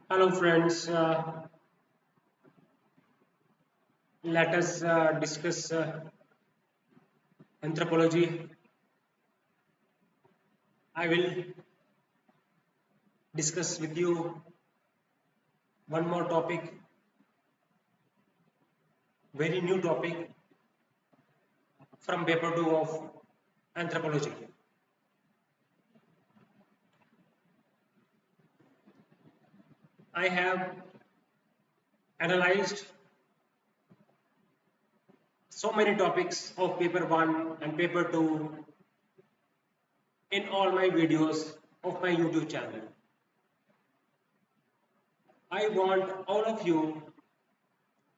Hello, friends. Let us discuss anthropology. I will discuss with you one more topic, very new topic from paper 2 of anthropology. I have analyzed so many topics of paper 1 and paper 2 in all my videos of my YouTube channel. I want all of you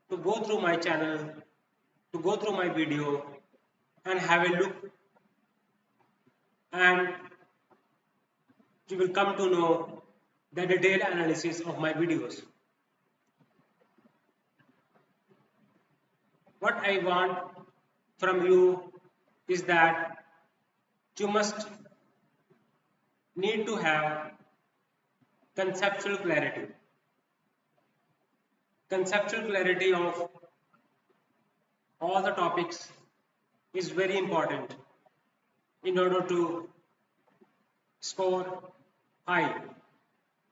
to go through my channel, to go through my video and have a look, and you will come to know the detailed analysis of my videos. What I want from you is that you must need to have conceptual clarity. Conceptual clarity of all the topics is very important in order to score high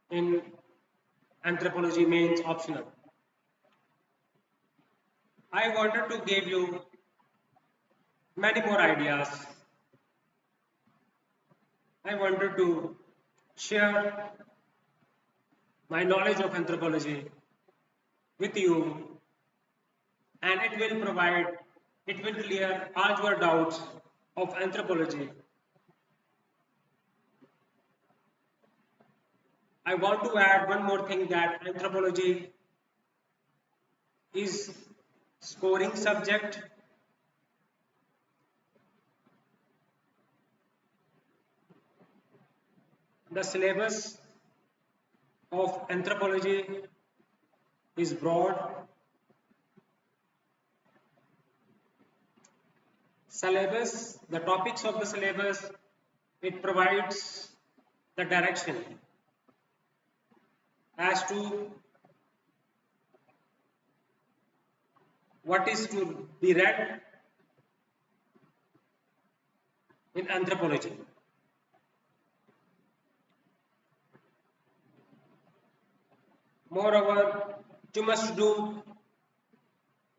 in anthropology mains optional. I wanted to give you many more ideas. I wanted to share my knowledge of anthropology with you, and it will clear all your doubts of anthropology. I want to add one more thing, that anthropology is scoring subject. The syllabus of anthropology is broad. Syllabus, the topics of the syllabus, it provides the direction as to what is to be read in anthropology. Moreover, you must do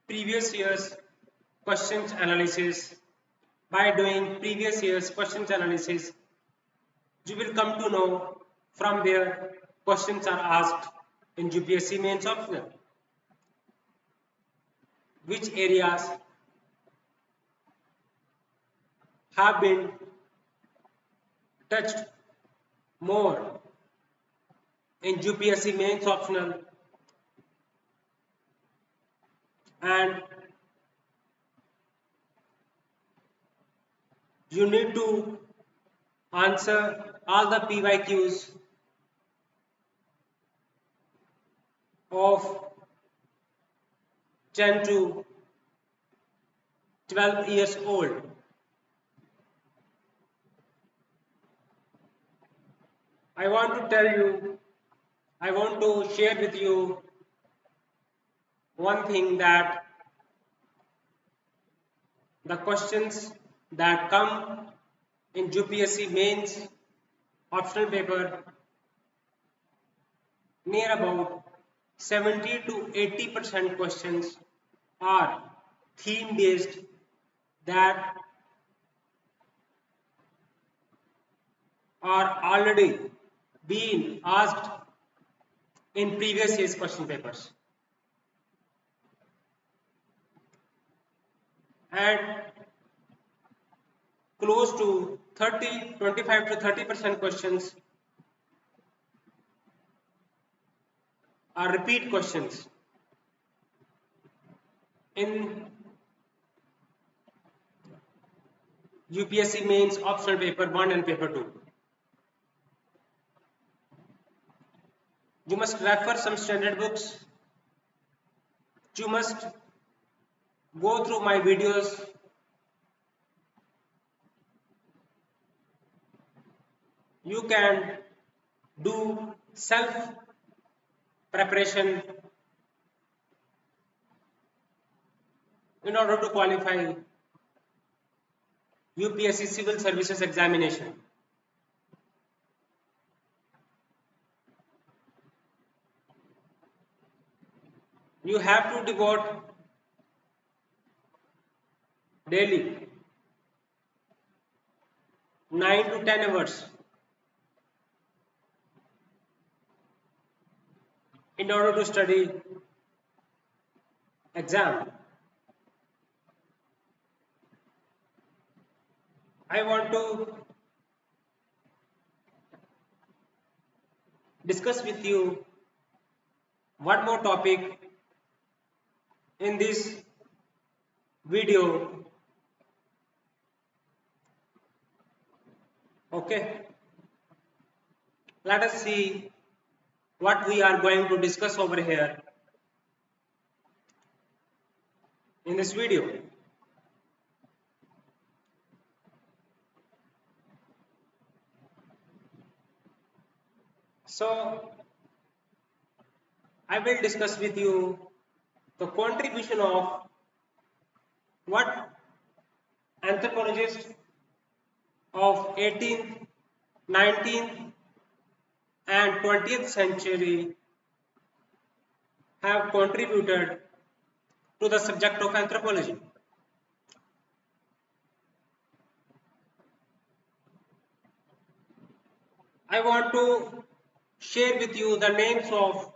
previous year's questions analysis. By doing previous year's questions analysis, you will come to know from where questions are asked in UPSC mains optional, which areas have been touched more in UPSC mains optional, and you need to answer all the PYQs of 10 to 12 years old. I want to tell you, I want to share with you one thing, that the questions that come in UPSC mains optional paper, near about 70 to 80% questions are theme based, that are already being asked in previous year's question papers, and close to 25 to 30% questions are repeat questions in UPSC mains optional paper 1 and paper 2. You must refer some standard books. You must go through my videos. You can do self preparation in order to qualify UPSC Civil Services Examination. You have to devote daily 9 to 10 hours in order to study exam. I want to discuss with you one more topic in this video. Okay, let us see what we are going to discuss over here in this video. So I will discuss with you the contribution of what anthropologists of 18th, 19th and 20th century have contributed to the subject of anthropology. I want to share with you the names of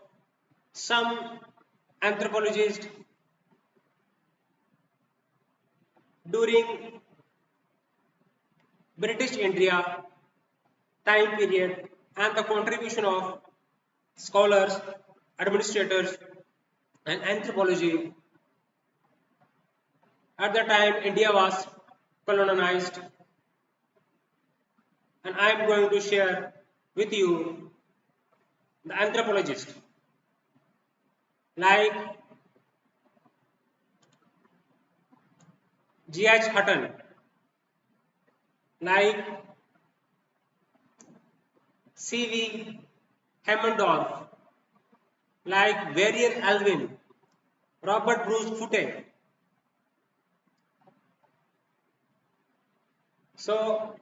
some anthropologists during British India time period and the contribution of scholars, administrators and anthropology at the time India was colonized, and I am going to share with you the anthropologists like G.H. Hutton, like C.V. Hammondorf, like Varian Alvin, Robert Bruce Foote. So,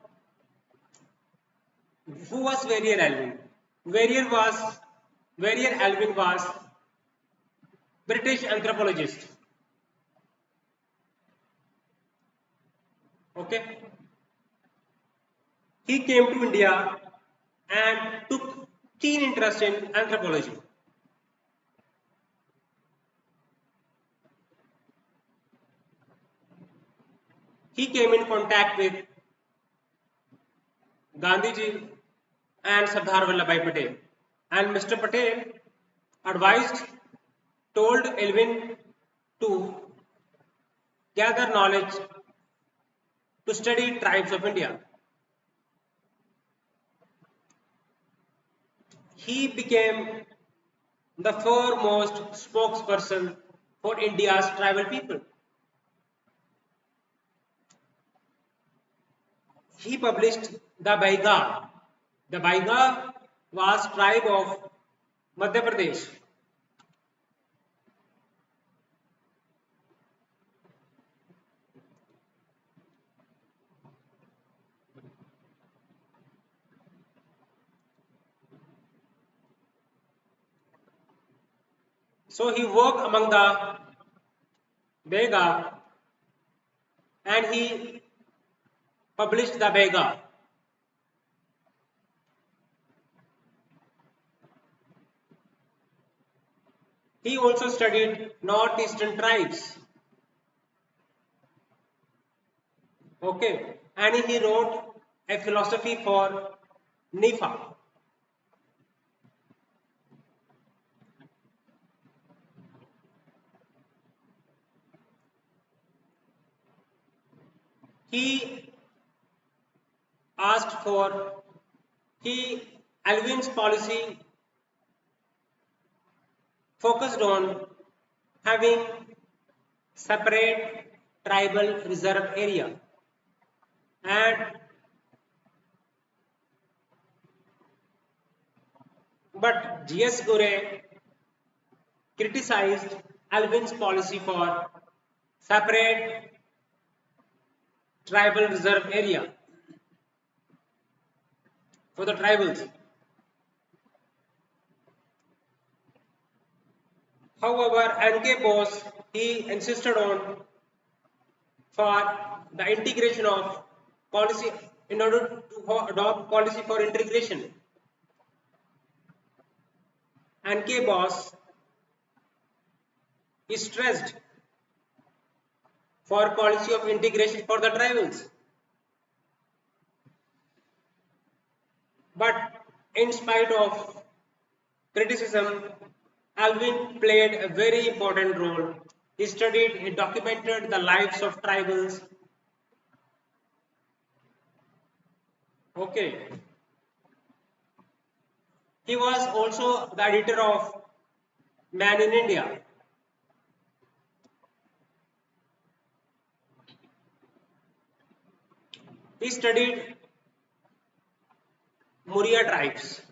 who was Varian Alvin? Varian Alvin was British anthropologist. Okay, he came to India and took keen interest in anthropology. He came in contact with Gandhiji and Sardar Vallabhbhai Patel, and Mr. Patel told Alvin to gather knowledge to study tribes of India. He became the foremost spokesperson for India's tribal people. He published the Baiga. The Baiga was tribe of Madhya Pradesh. So he worked among the Baiga and he published the Baiga. He also studied northeastern tribes. Okay, and he wrote a philosophy for Nifa. He asked for Alvin's policy focused on having separate tribal reserve area, and but G.S. Gore criticized Alvin's policy for separate tribal reserve area for the tribals. However, N.K. Bose, he insisted on for the integration of policy in order to adopt policy for integration. N.K. Bose is stressed for policy of integration for the tribals. But in spite of criticism, Alvin played a very important role. He studied, he documented the lives of tribals. Okay. He was also the editor of Man in India. He studied Muria tribes.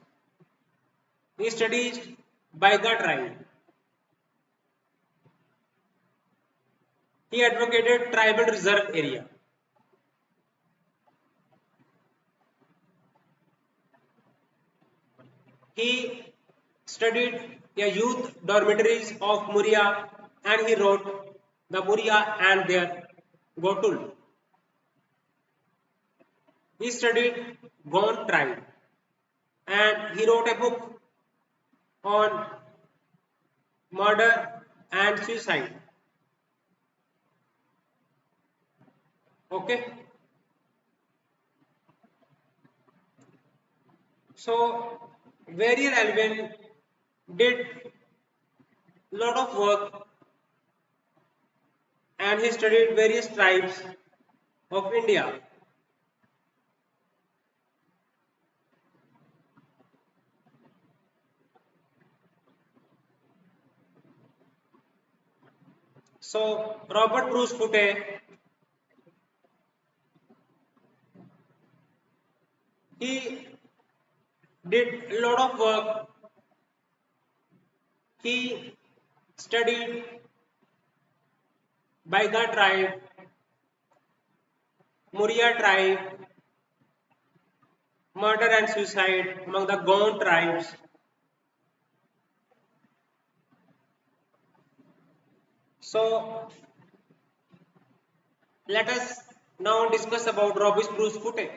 He studied Baiga tribe. He advocated tribal reserve area. He studied the youth dormitories of Muria and he wrote the Muria and their Gotul. He studied Gond tribe and he wrote a book on murder and suicide. Okay. So, Varian Alvin did lot of work and he studied various tribes of India. So, Robert Bruce Foote, he did a lot of work. He studied Baiga tribe, Muria tribe, murder and suicide among the Gond tribes. So, let us now discuss about Robert Bruce Foote.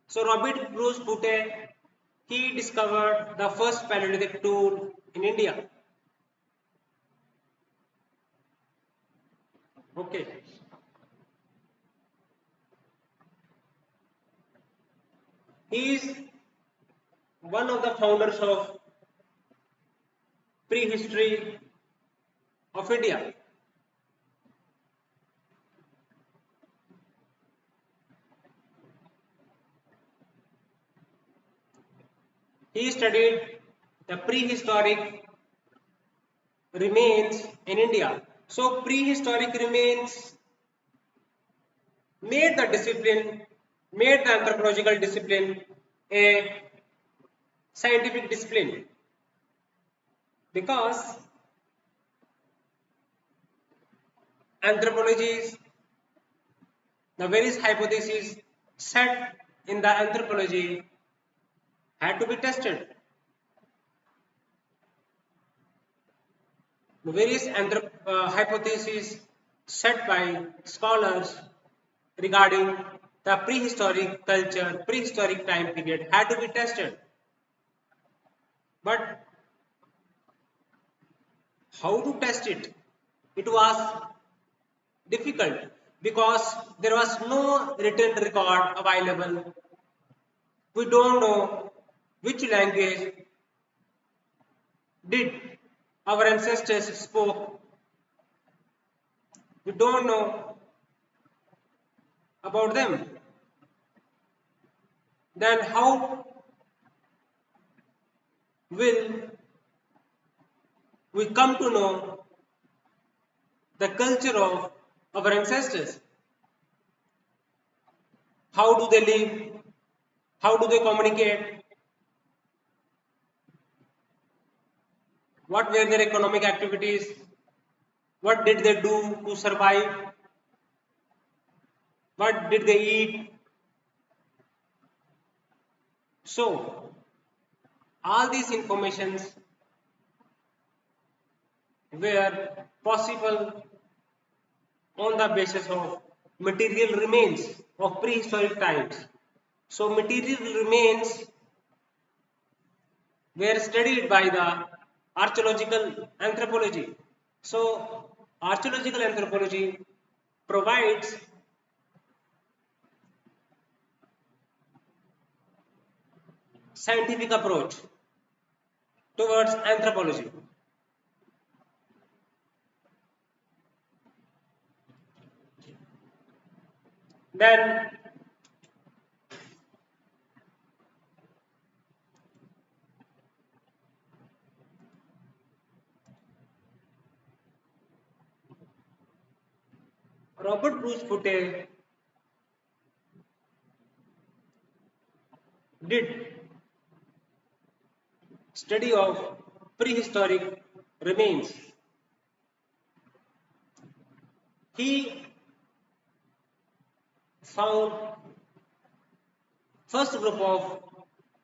So, Robert Bruce Foote, he discovered the first Paleolithic tool in India. Okay. He is one of the founders of prehistory of India. He studied the prehistoric remains in India. So prehistoric remains made the anthropological discipline a scientific discipline because anthropologies, the various hypotheses set in the anthropology had to be tested. The various hypotheses set by scholars regarding the prehistoric culture, prehistoric time period had to be tested. But how to test it? It was difficult because there was no written record available. We don't know which language did our ancestors spoke. We don't know about them. Then how will we come to know the culture of our ancestors? How do they live? How do they communicate? What were their economic activities? What did they do to survive? What did they eat? So, all these informations were possible on the basis of material remains of prehistoric times. So, material remains were studied by the archaeological anthropology. So, archaeological anthropology provides scientific approach towards anthropology. Then Robert Bruce Foote did study of prehistoric remains. He found first group of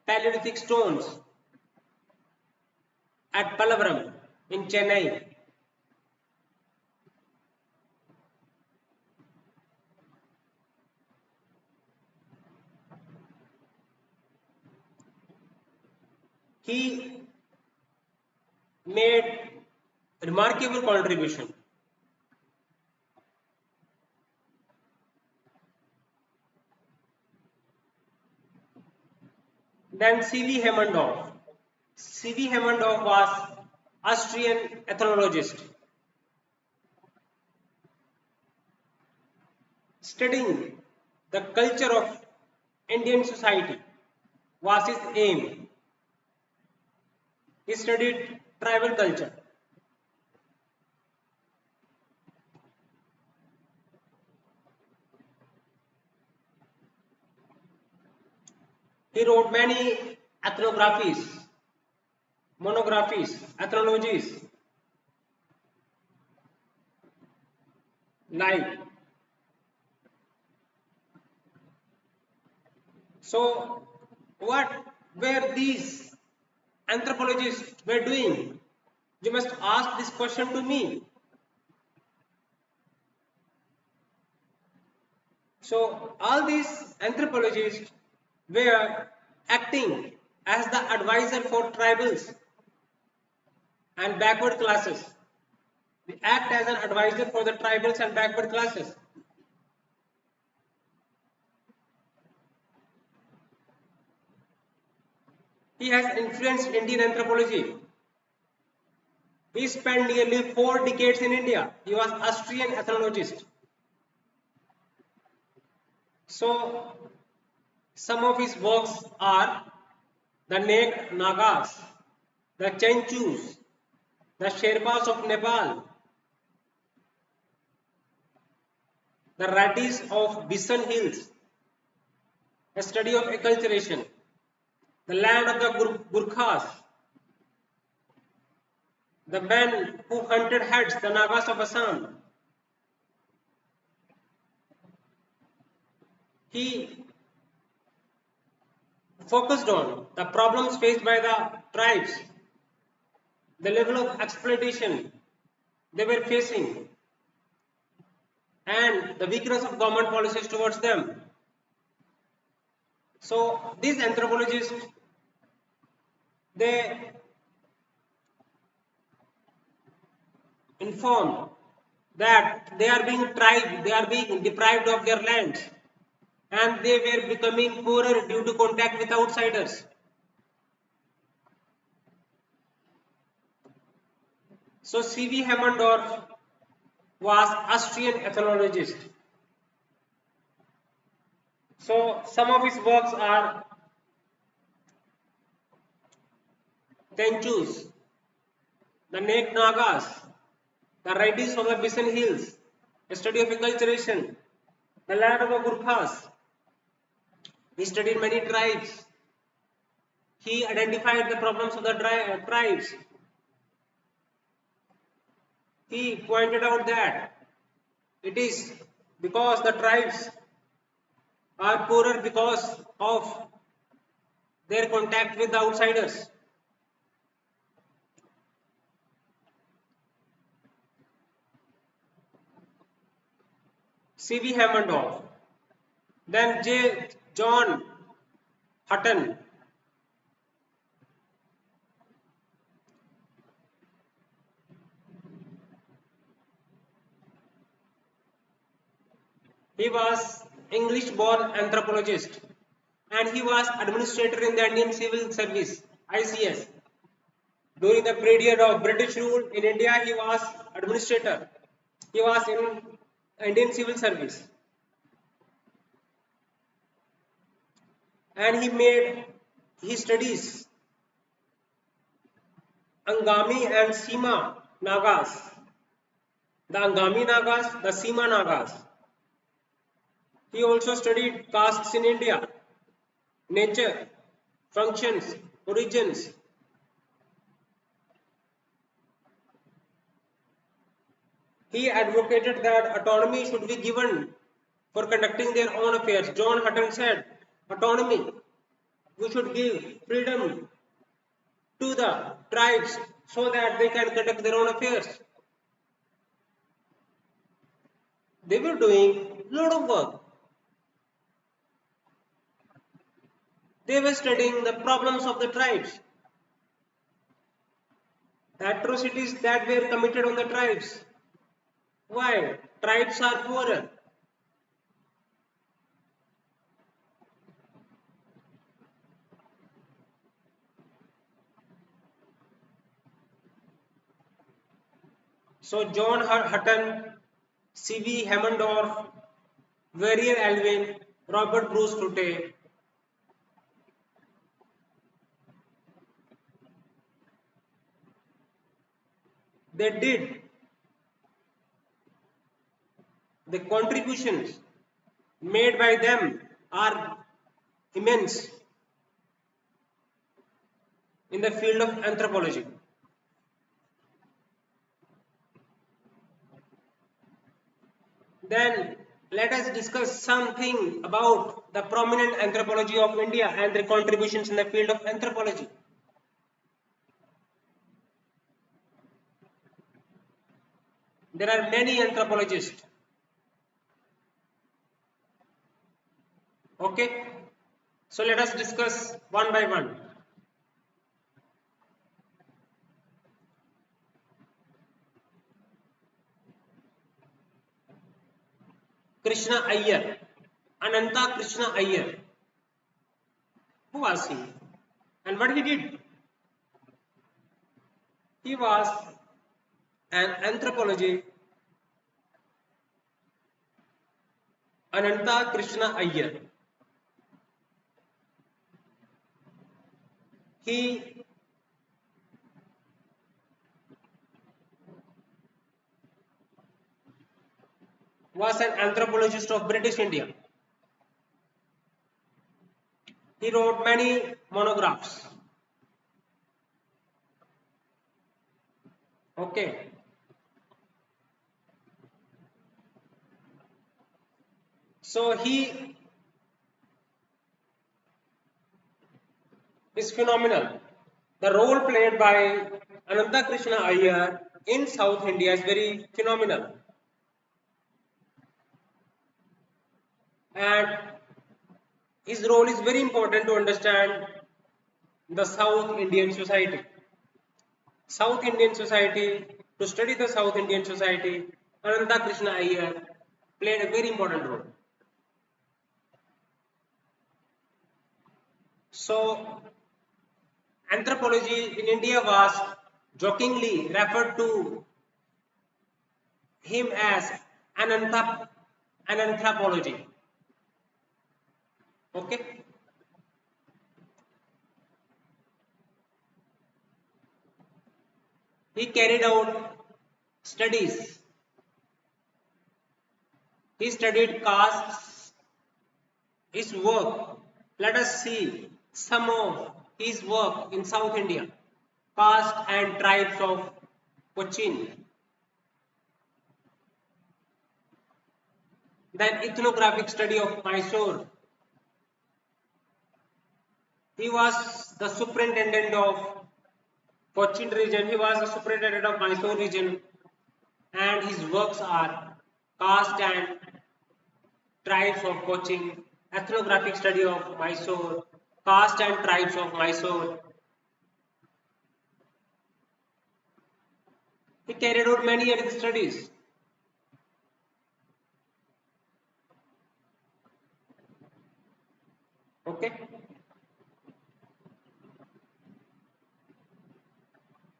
Paleolithic stones at Pallavaram in Chennai. He made remarkable contribution. Then C.V. Hammondorf. C.V. Hammondorf was Austrian ethnologist studying the culture of Indian society was his aim. He studied tribal culture. He wrote many ethnographies, monographies, ethnologies, like. So, what were these anthropologists were doing? You must ask this question to me. So, all these anthropologists were acting as the advisor for tribals and backward classes. They act as an advisor for the tribals and backward classes. He has influenced Indian anthropology. He spent nearly 4 decades in India. He was Austrian ethnologist. So, some of his works are the Nagas, the Chenchus, the Sherpas of Nepal, the Ratis of Bisan Hills, a study of acculturation, the land of the Gurkhas, the men who hunted heads, the Nagas of Assam. He focused on the problems faced by the tribes, the level of exploitation they were facing, and the weakness of government policies towards them. So these anthropologists, they informed that they are being tried, they are being deprived of their lands, and they were becoming poorer due to contact with outsiders. So C.V. Hammondorf was Austrian ethnologist. So some of his works are Tenchus, the Naik Nagas, the Raidis of the Bisan Hills, a study of acculturation, the land of the Gurkhas. He studied many tribes. He identified the problems of the tribes. he pointed out that it is because the tribes are poorer because of their contact with the outsiders. C.V. Hammondorf. Then John Hutton. He was English-born anthropologist and he was administrator in the Indian Civil Service (ICS). During the period of British rule in India, he was administrator. He was in Indian Civil Service, and he made his studies Angami and Sima Nagas. The Angami Nagas, the Sima Nagas. He also studied castes in India, nature, functions, origins. He advocated that autonomy should be given for conducting their own affairs. John Hutton said, autonomy, we should give freedom to the tribes so that they can conduct their own affairs. They were doing a lot of work. They were studying the problems of the tribes, the atrocities that were committed on the tribes. Why? Tribes are poorer. So John Hutton, C.V. Hammondorf, Verrier Alvin, Robert Bruce Flutie, they did the contributions made by them are immense in the field of anthropology. Then let us discuss something about the prominent anthropology of India and their contributions in the field of anthropology. There are many anthropologists. Okay, so let us discuss one by one. Krishna Iyer, Ananta Krishna Iyer. Who was he? And what he did? He was an anthropologist, Ananta Krishna Iyer. He was an anthropologist of British India. He wrote many monographs. Okay. So he is phenomenal. The role played by Ananta Krishna Iyer in South India is very phenomenal. And his role is very important to understand the South Indian society. South Indian society, to study the South Indian society, Ananta Krishna Iyer played a very important role. So, anthropology in India was jokingly referred to him as anthropology. Okay. He carried out studies. He studied castes. His work. Let us see some of his work in South India. Caste and tribes of Cochin. Then ethnographic study of Mysore. He was the superintendent of Cochin region. He was the superintendent of Mysore region, and his works are caste and tribes of Cochin, ethnographic study of Mysore, caste and tribes of Mysore. He carried out many other studies. Okay.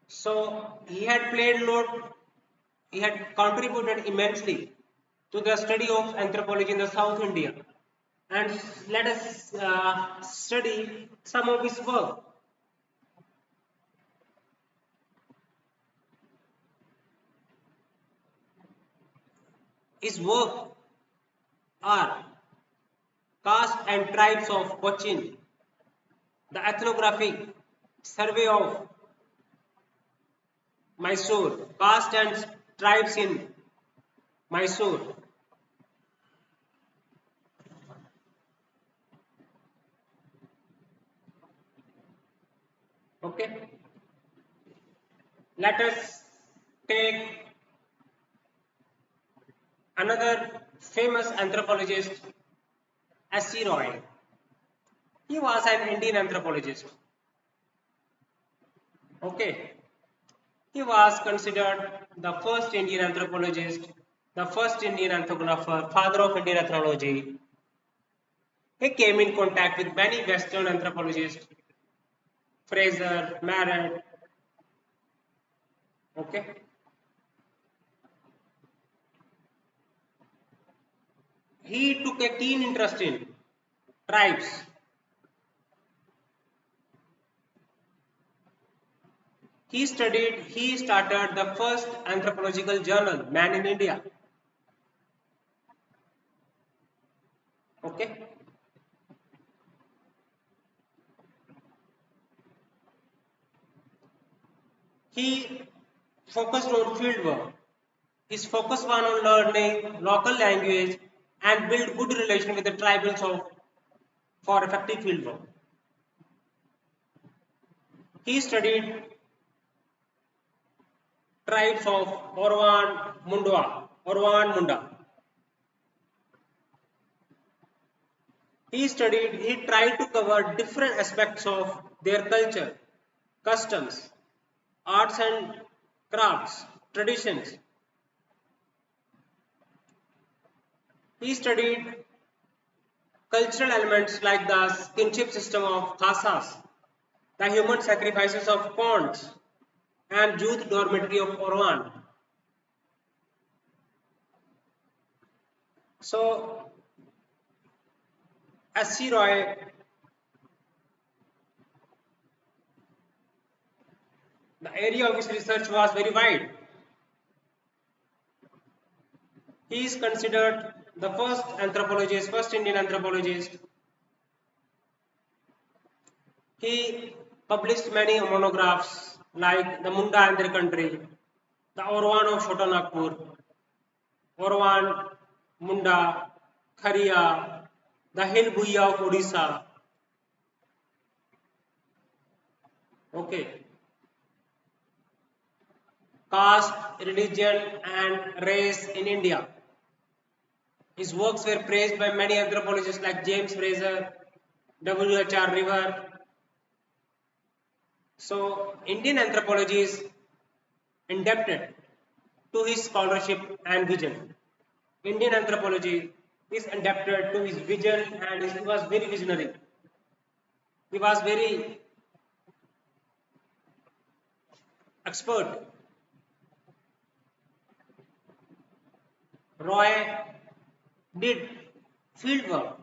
So he had played lot, he had contributed immensely to the study of anthropology in the South India. And let us study some of his work. His work are caste and tribes of Cochin, the ethnographic survey of Mysore, caste and tribes in Mysore. Okay. Let us take another famous anthropologist, S.C. Roy. He was an Indian anthropologist. Okay. He was considered the first Indian anthropologist, the first Indian ethnographer, father of Indian ethnology. He came in contact with many Western anthropologists, Fraser, Marett. Okay. He took a keen interest in tribes. He started the first anthropological journal, Man in India. Okay. He focused on field work. His focus was on learning local language and build good relation with the tribals for effective field work. He studied tribes of Orwan Munda. He tried to cover different aspects of their culture, customs, arts and crafts, traditions. He studied cultural elements like the kinship system of Khasas, the human sacrifices of Ponds, and youth dormitory of Orwan. So, S.C. Roy the area of his research was very wide. He is considered the first anthropologist, first Indian anthropologist. He published many monographs like the Munda and their country, the Orwan of Chota Nagpur, Orwan, Munda, Kharia, the Hill Bhuiya of Odisha. Okay. Caste, religion and race in India. His works were praised by many anthropologists like James Fraser, W.H.R. River. So, Indian anthropology is indebted to his scholarship and vision. Indian anthropology is indebted to his vision and he was very visionary. He was very expert. Roy did field work.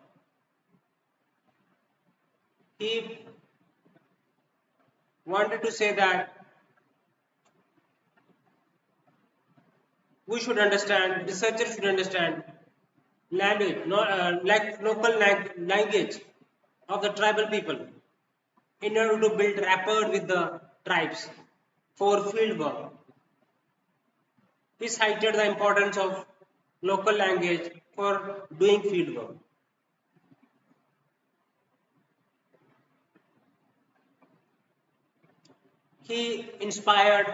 He wanted to say that we should understand, researchers should understand language, like local language of the tribal people in order to build rapport with the tribes for field work. He cited the importance of local language for doing field work. He inspired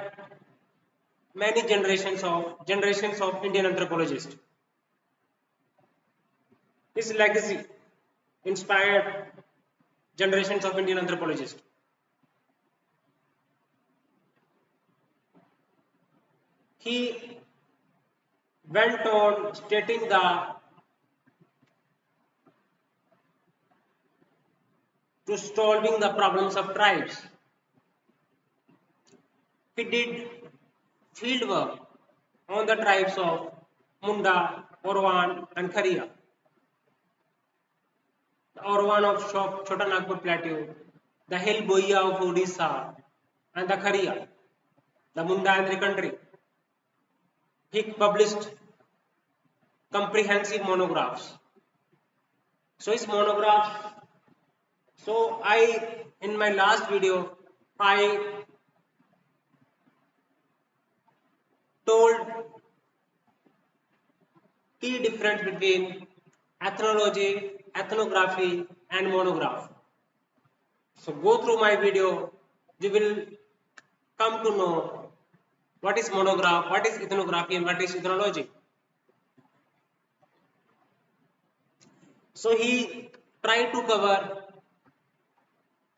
many generations of Indian anthropologists. His legacy inspired generations of Indian anthropologists. He went on stating to solving the problems of tribes. He did field work on the tribes of Munda, Orwan and Kharia. The Orwan of Chotanagpur Plateau, the Hill Boya of Odisha and the Kharia, the Munda and the country. He published comprehensive monographs. So his monographs, in my last video, I told key difference between ethnology, ethnography and monograph. So go through my video, you will come to know what is monograph, what is ethnography and what is ethnology. So he tried to cover,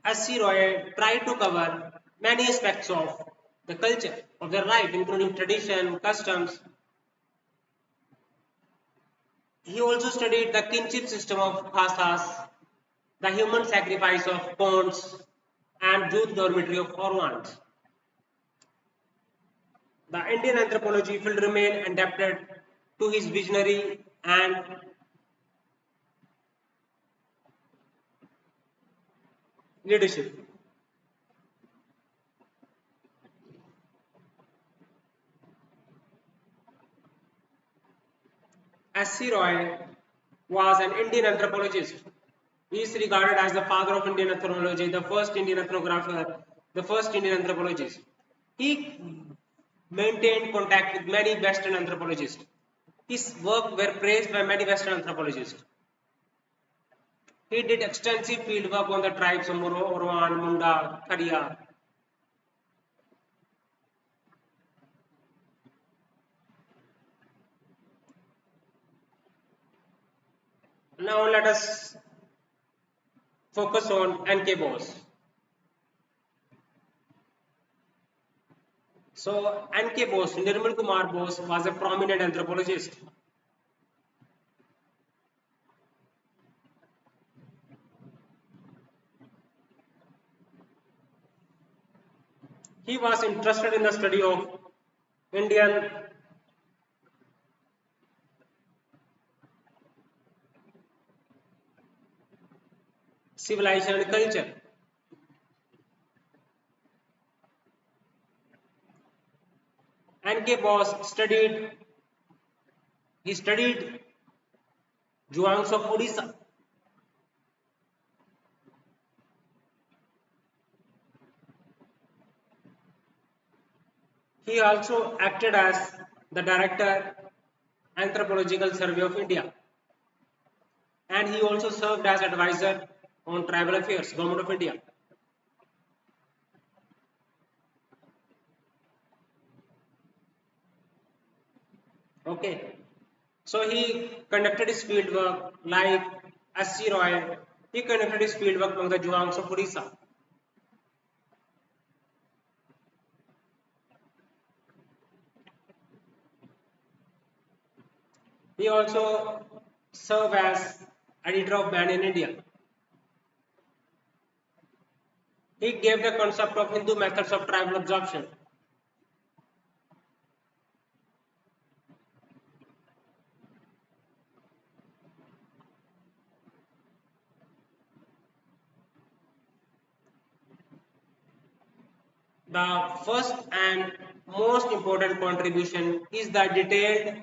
S.C. Roy tried to cover many aspects of the culture of their life, including tradition, customs. He also studied the kinship system of Khasas, the human sacrifice of Ponds, and youth dormitory of Orwans. The Indian anthropology will remain indebted to his visionary and leadership. S.C. Roy was an Indian anthropologist. He is regarded as the father of Indian ethnology, the first Indian ethnographer, the first Indian anthropologist. He maintained contact with many Western anthropologists. His work were praised by many Western anthropologists. He did extensive field work on the tribes of Orwan, Munda, Kharia. Now let us focus on N.K. Bose. So N.K. Bose, Nirmal Kumar Bose was a prominent anthropologist. He was interested in the study of Indian civilization and culture. N.K. Bose studied Zhuangs of Odisha. He also acted as the director Anthropological Survey of India, and he also served as advisor on tribal affairs, Government of India. Okay, so he conducted his field work like S.C. Roy. He conducted his field work among the Zhuangs of Odisha. He also served as editor of Band in India. He gave the concept of Hindu methods of tribal absorption. The first and most important contribution is the detailed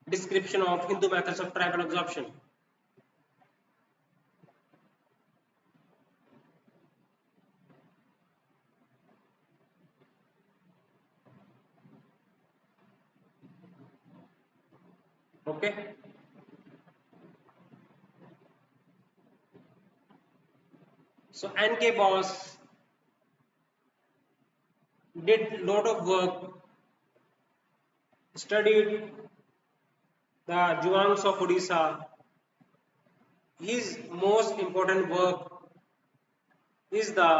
description of Hindu methods of tribal absorption. Okay. So N.K. Bose did lot of work, studied the Zhuangs of Odisha. His most important work is the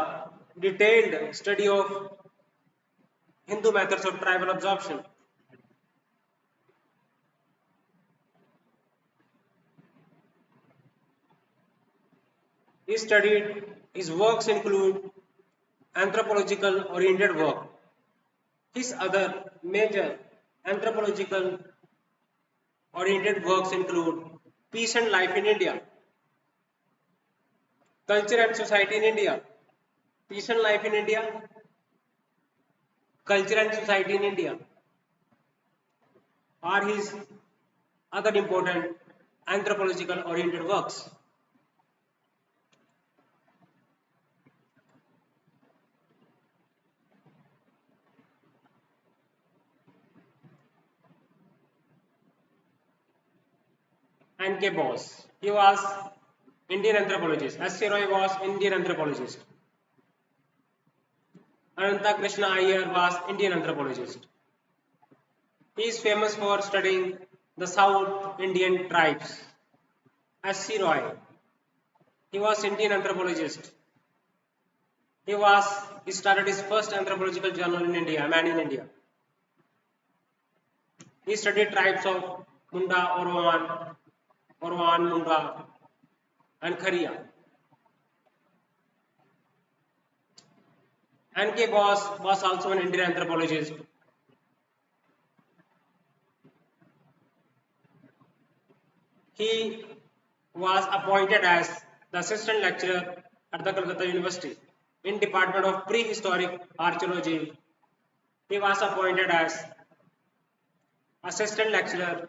detailed study of Hindu methods of tribal absorption. He studied, his works include anthropological oriented work. His other major anthropological oriented works include Peace and Life in India, Culture and Society in India, Peace and Life in India, Culture and Society in India are his other important anthropological oriented works. N.K. Bose, he was Indian anthropologist. S.C. Roy was Indian anthropologist. Ananta Krishna Iyer was Indian anthropologist. He is famous for studying the South Indian tribes. S.C. Roy, he was Indian anthropologist. He started his first anthropological journal in India, Man in India. He studied tribes of Munda, Orwan, Munda, and Kharia. N.K. Bose was also an Indian anthropologist. He was appointed as the assistant lecturer at the Calcutta University in Department of Prehistoric Archaeology. He was appointed as assistant lecturer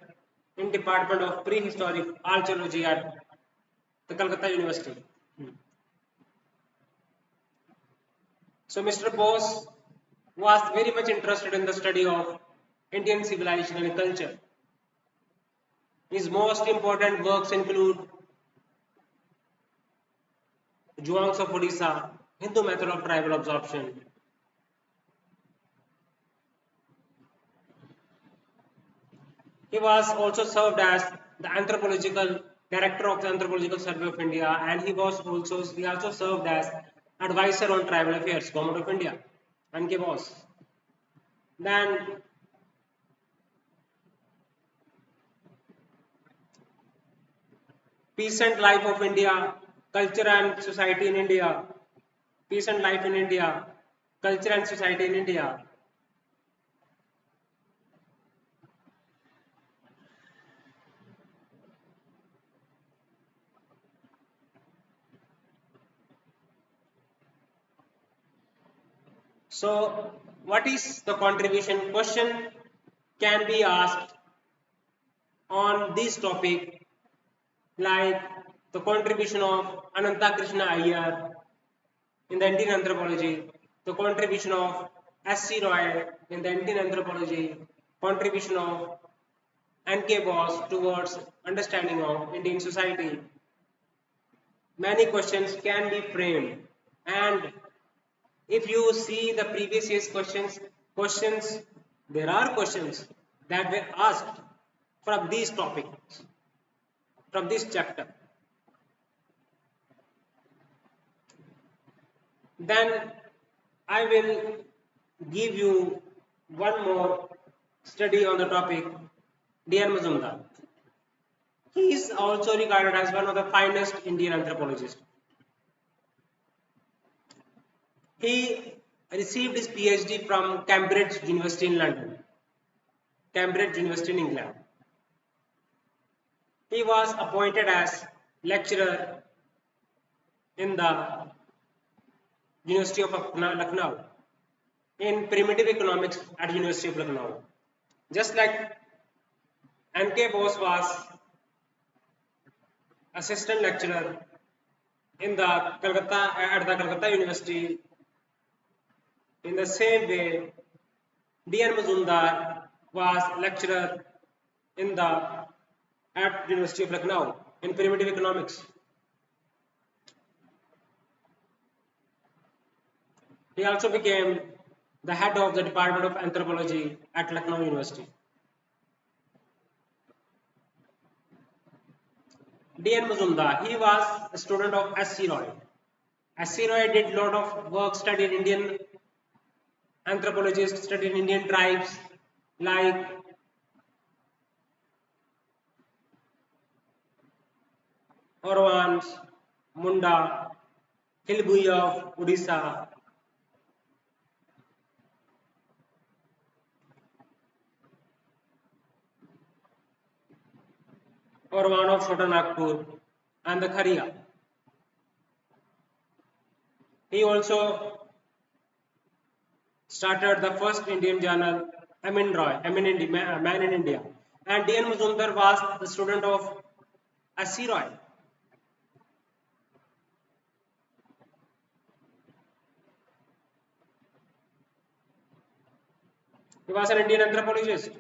in Department of Prehistoric Archaeology at the Calcutta University. So Mr. Bose was very much interested in the study of Indian civilization and culture. His most important works include Zhuangs of Odisha, Hindu method of tribal absorption. He was also served as the anthropological director of the Anthropological Survey of India, and he also served as advisor on tribal affairs, Government of India, N.K. Bose. Then Peace and Life of India, Culture and Society in India, Peace and Life in India, Culture and Society in India. So, what is the contribution? Question can be asked on this topic, like the contribution of Ananta Krishna Iyer in the Indian anthropology, the contribution of S.C. Roy in the Indian anthropology, contribution of N.K. Bose towards understanding of Indian society. Many questions can be framed, and if you see the previous year's questions, there are questions that were asked from these topics, from this chapter. Then I will give you one more study on the topic, D.N. Majumdar. He is also regarded as one of the finest Indian anthropologists. He received his PhD from Cambridge University in London, Cambridge University in England. He was appointed as lecturer in the University of Lucknow in primitive economics at University of Lucknow. Just like N.K. Bose was assistant lecturer in the Calcutta University, in the same way D.N. Majumdar was lecturer at University of Lucknow in primitive economics. He also became the head of the Department of Anthropology at Lucknow University. D.N. Mazumdar, he was a student of S.C. Roy. S.C. Roy did a lot of work, studied Indian anthropologists, studied Indian tribes like Orwans, Munda, Hilbui of Odisha, Orwan of Chota Nagpur, and the Kharia. He also started the first Indian journal, Amin Roy, Man in India. And D.N. Mazumdar was the student of S.C. Roy. He was an Indian anthropologist.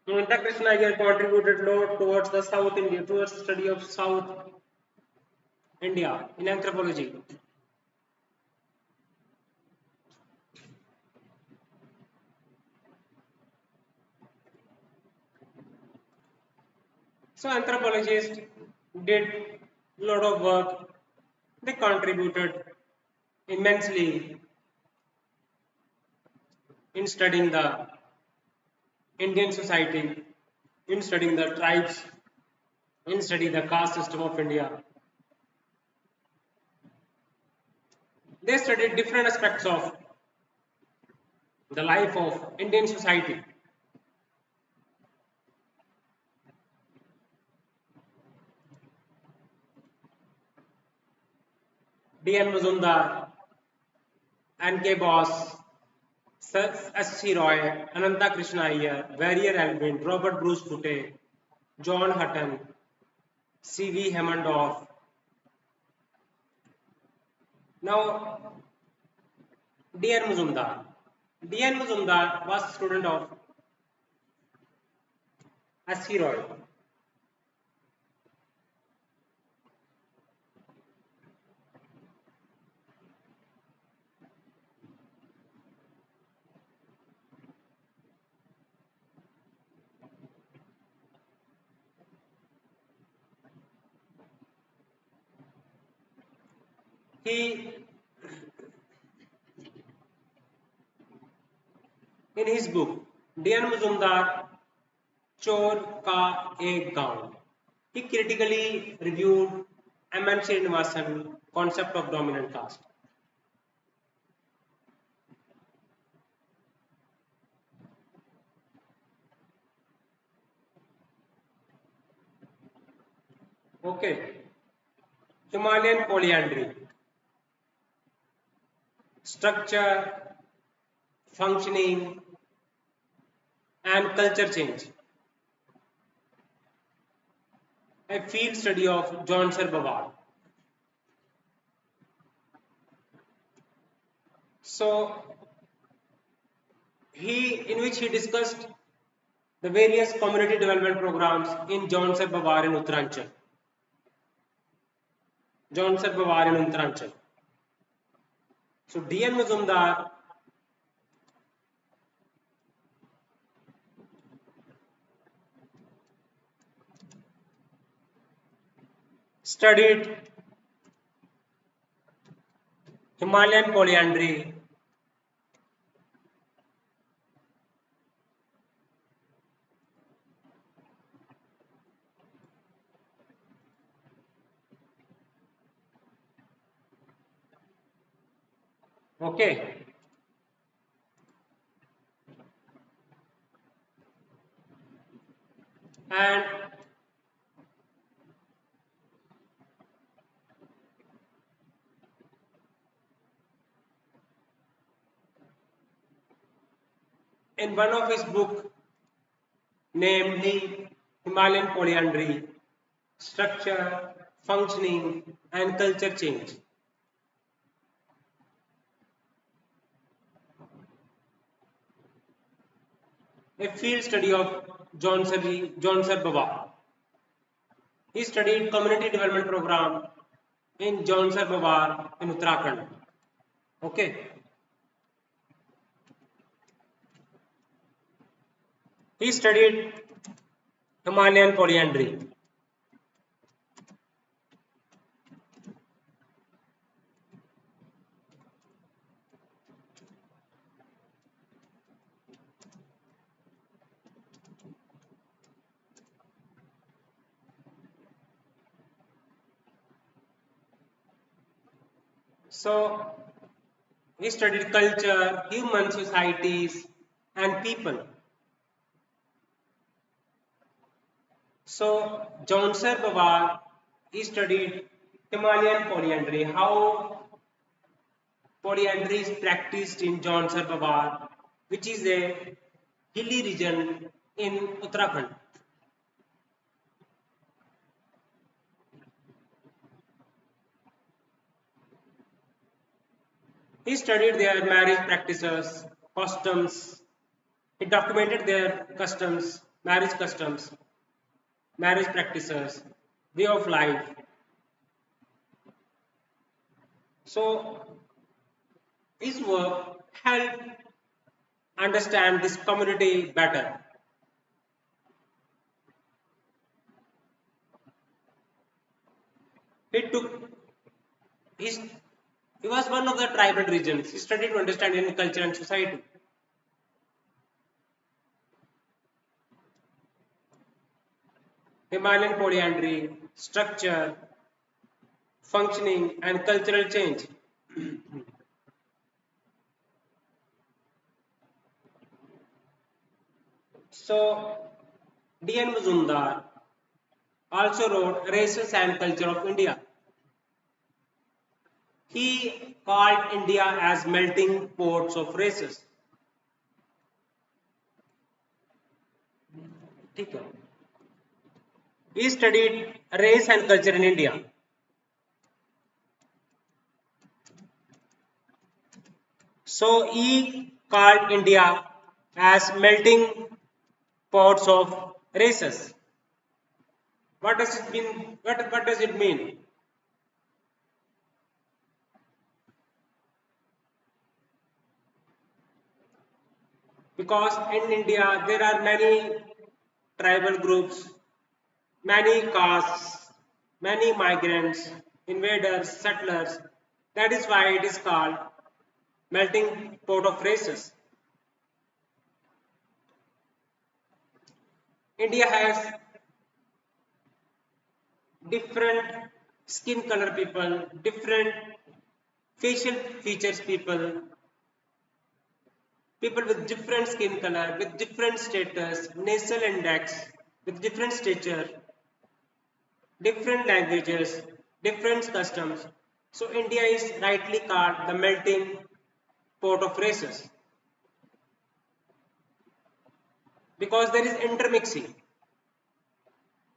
Ananta Krishna Iyer contributed a lot towards the South India, towards the study of South India in anthropology. So anthropologists did a lot of work. They contributed immensely in studying the Indian society, in studying the tribes, in studying the caste system of India. They studied different aspects of the life of Indian society. D.N. Mazumdar, N.K. Bose, S.C. Roy, Ananta Krishna Iyer, Warrior Albin, Robert Bruce Putte, John Hutton, C.V. Hammondorf. Now, D.N. Mazumdar. D.N. Mazumdar was a student of S.C. Roy. He, in his book, D.N. Mazumdar, Chor Ka Ek Gaon, he critically reviewed M.N. Srinivasan concept of dominant caste. Okay, Himalayan polyandry, structure, functioning, and culture change. A field study of John Serbawal. So, in which he discussed the various community development programs in John Serbawal in Uttaranchal. John Serbawal in Uttaranchal. So, D.N. Mazumdar studied Himalayan polyandry, okay, and in one of his book, namely Himalayan polyandry, structure, functioning, and culture change. A field study of John Serbawal. He studied community development program in Jaunsar Pawar in Uttarakhand. Okay. He studied Himalayan polyandry. So he studied culture, human societies, and people. So Jaunsar Pawar he studied Himalayan polyandry. How polyandry is practiced in Jaunsar Pawar, which is a hilly region in Uttarakhand. He studied their marriage practices, customs. He documented their customs, marriage practices, way of life. So his work helped understand this community better. He took his he was one of the tribal regions. He studied to understand Indian culture and society. Himalayan polyandry, structure, functioning, and cultural change. So, D.N. Mazumdar also wrote Races and Culture of India. He called India as melting pots of races. ठीक है. He studied race and culture in India. So he called India as melting pots of races. What does it mean? What does it mean? Because in India there are many tribal groups, many castes, many migrants, invaders, settlers. That is why it is called melting pot of races. India has different skin color people, different facial features people, people with different skin color, with different status, nasal index, with different stature, different languages, different customs. So India is rightly called the melting pot of races because there is intermixing.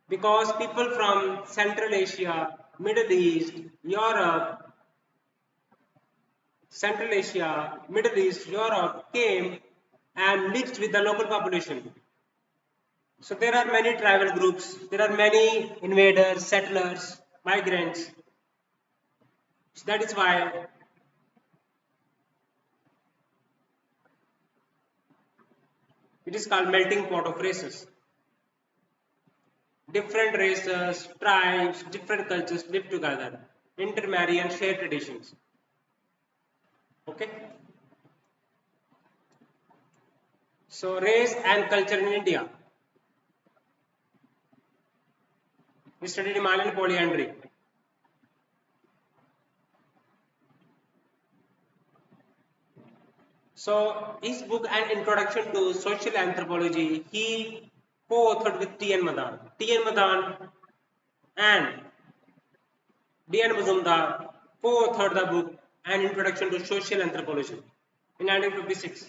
Because people from Central Asia, Middle East, Europe, Central Asia, Middle East, Europe came and mixed with the local population. So there are many tribal groups, there are many invaders, settlers, migrants. So that is why it is called melting pot of races. Different races, tribes, different cultures live together, intermarry and share traditions. Okay. So race and culture in India. We studied Himalayan polyandry. So his book An Introduction to Social Anthropology, he co-authored with T.N. Madan. T.N. Madan and D.N. Mazumdar co-authored the book An Introduction to Social Anthropology in 1956.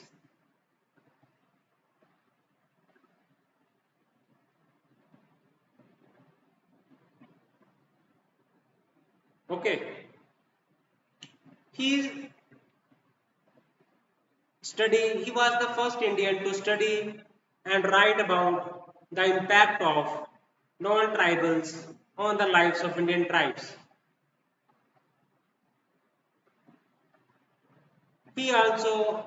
Okay. He he was the first Indian to study and write about the impact of non-tribals on the lives of Indian tribes. He also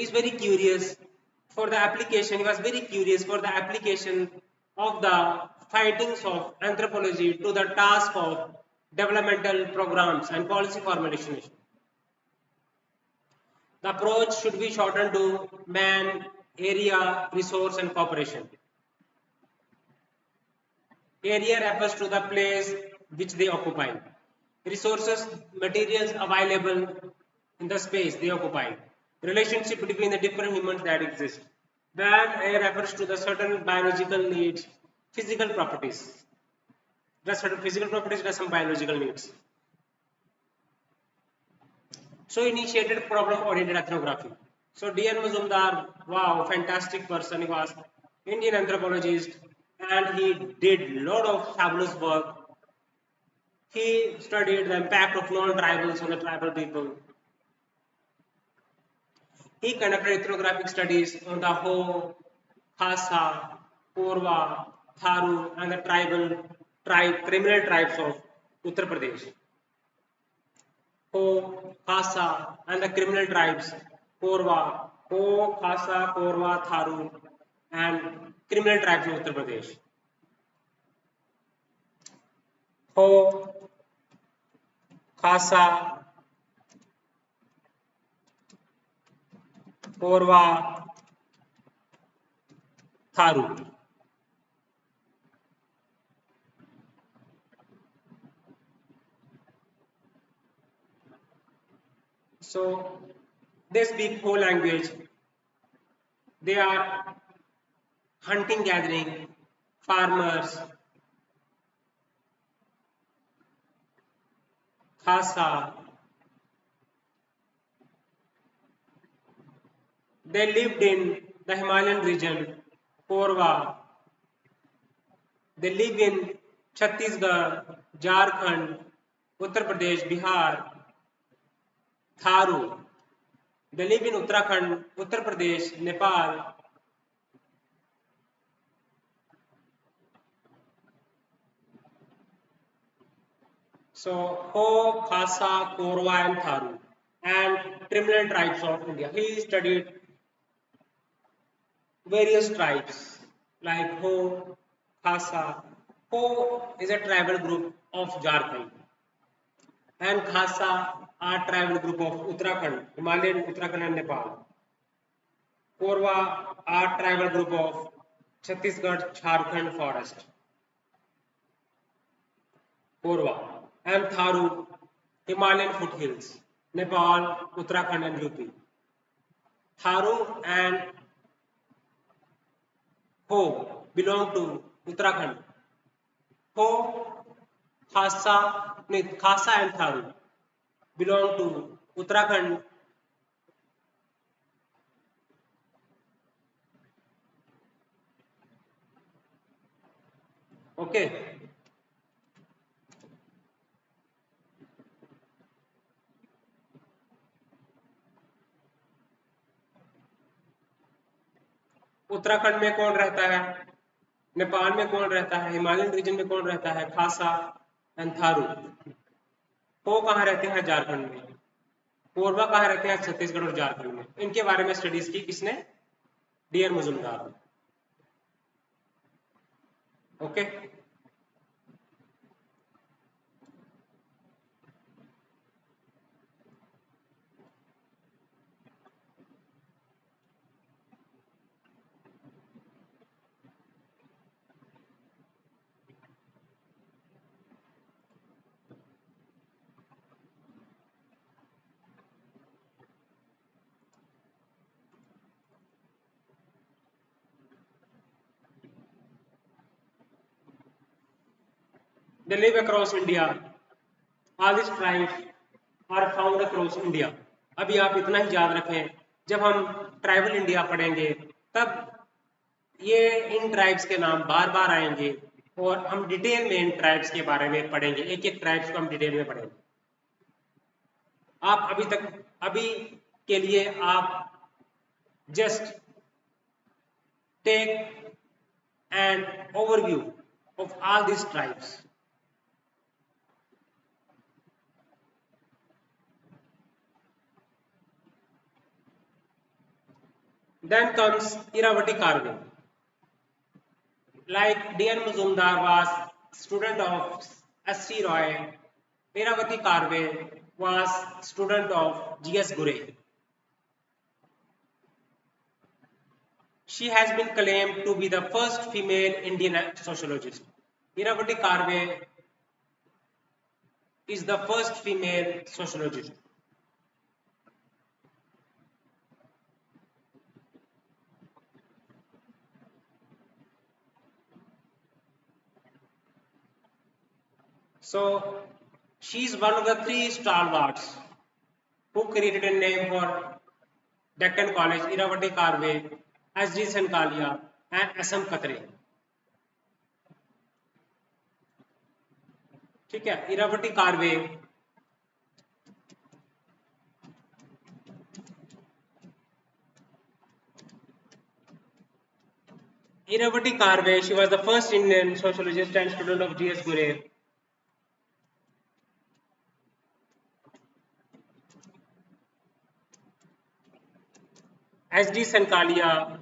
is very curious for the application. He was very curious for the application of the findings of anthropology to the task of developmental programs and policy formulation. The approach should be shortened to man, area, resource, and cooperation. Area refers to the place which they occupy. Resources, materials available in the space they occupy. Relationship between the different humans that exist. Man refers to the certain biological needs, physical properties. There are certain physical properties, there are some biological needs. So initiated problem-oriented ethnography. So D.N. Mazumdar, wow, fantastic person. He was Indian anthropologist and he did lot of fabulous work. He studied the impact of non-tribals on the tribal people. He conducted ethnographic studies on the Ho, Khasa, Korwa, Tharu and the criminal tribes of Uttar Pradesh. Ho, Khasa and the criminal tribes Korwa, Ho, Khasa, Korwa, Tharu and criminal tribes of Uttar Pradesh. Ho, Khasa, Korwa, Tharu. So they speak Ho language. They are hunting, gathering, farmers, Khasa. They lived in the Himalayan region, Korwa. They live in Chhattisgarh, Jharkhand, Uttar Pradesh, Bihar, Tharu. They live in Uttarakhand, Uttar Pradesh, Nepal. So Ho, Khasa, Korwa and Tharu and criminal tribes of India. He studied various tribes like Ho, Khasa. Ho is a tribal group of Jharkhand and Khasa are tribal group of Uttarakhand, Himalayan Uttarakhand and Nepal. Korwa are tribal group of Chhattisgarh, Jharkhand forest. Korwa and Tharu, Himalayan foothills, Nepal, Uttarakhand and UP. Tharu and Ho belong to Uttarakhand. Ho, Khasa and Tharu belong to Uttarakhand. Okay. Uttarakhand में कौन रहता है, नेपाल में कौन रहता है, Himalayan reason में कौन रहता है, खासा एंड थारू. वो कहाँ रहते हैं, झारखंड में. कोरबा कहाँ रहते हैं, छत्तीसगढ़ और झारखंड में. इनके बारे में स्टडीज की किसने, D N. Majumdar. Okay. They live across India. All these tribes are found across India. अभी आप इतना ही याद रखें, जब हम ट्राइबल इंडिया पढ़ेंगे तब ये इन ट्राइब्स के नाम बार बार आएंगे और हम डिटेल में इन ट्राइब्स के बारे में पढ़ेंगे, एक एक ट्राइब्स को हम डिटेल में पढ़ेंगे. आप अभी के लिए आप just take an overview of all these tribes. Then comes Iravati Karve. Like D.N. Mazumdar was student of S.C. Roy, Iravati Karve was student of G.S. Gure. She has been claimed to be the first female Indian sociologist. Iravati Karve is the first female sociologist. So she is one of the three stalwarts who created a name for Deccan College, Iravati Karve, S.D. Sankalia and S.M. Katre. ठीक है, Iravati Karve Iravati Karve, she was the first Indian sociologist and student of G.S. Gure. S.D. Sankalia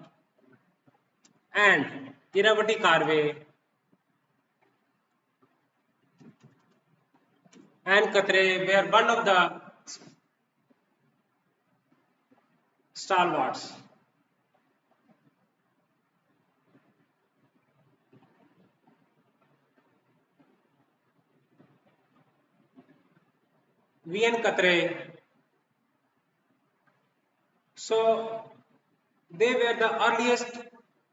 and Iravati Karve and Katre were one of the stalwarts. V.N. Katre. So they were the earliest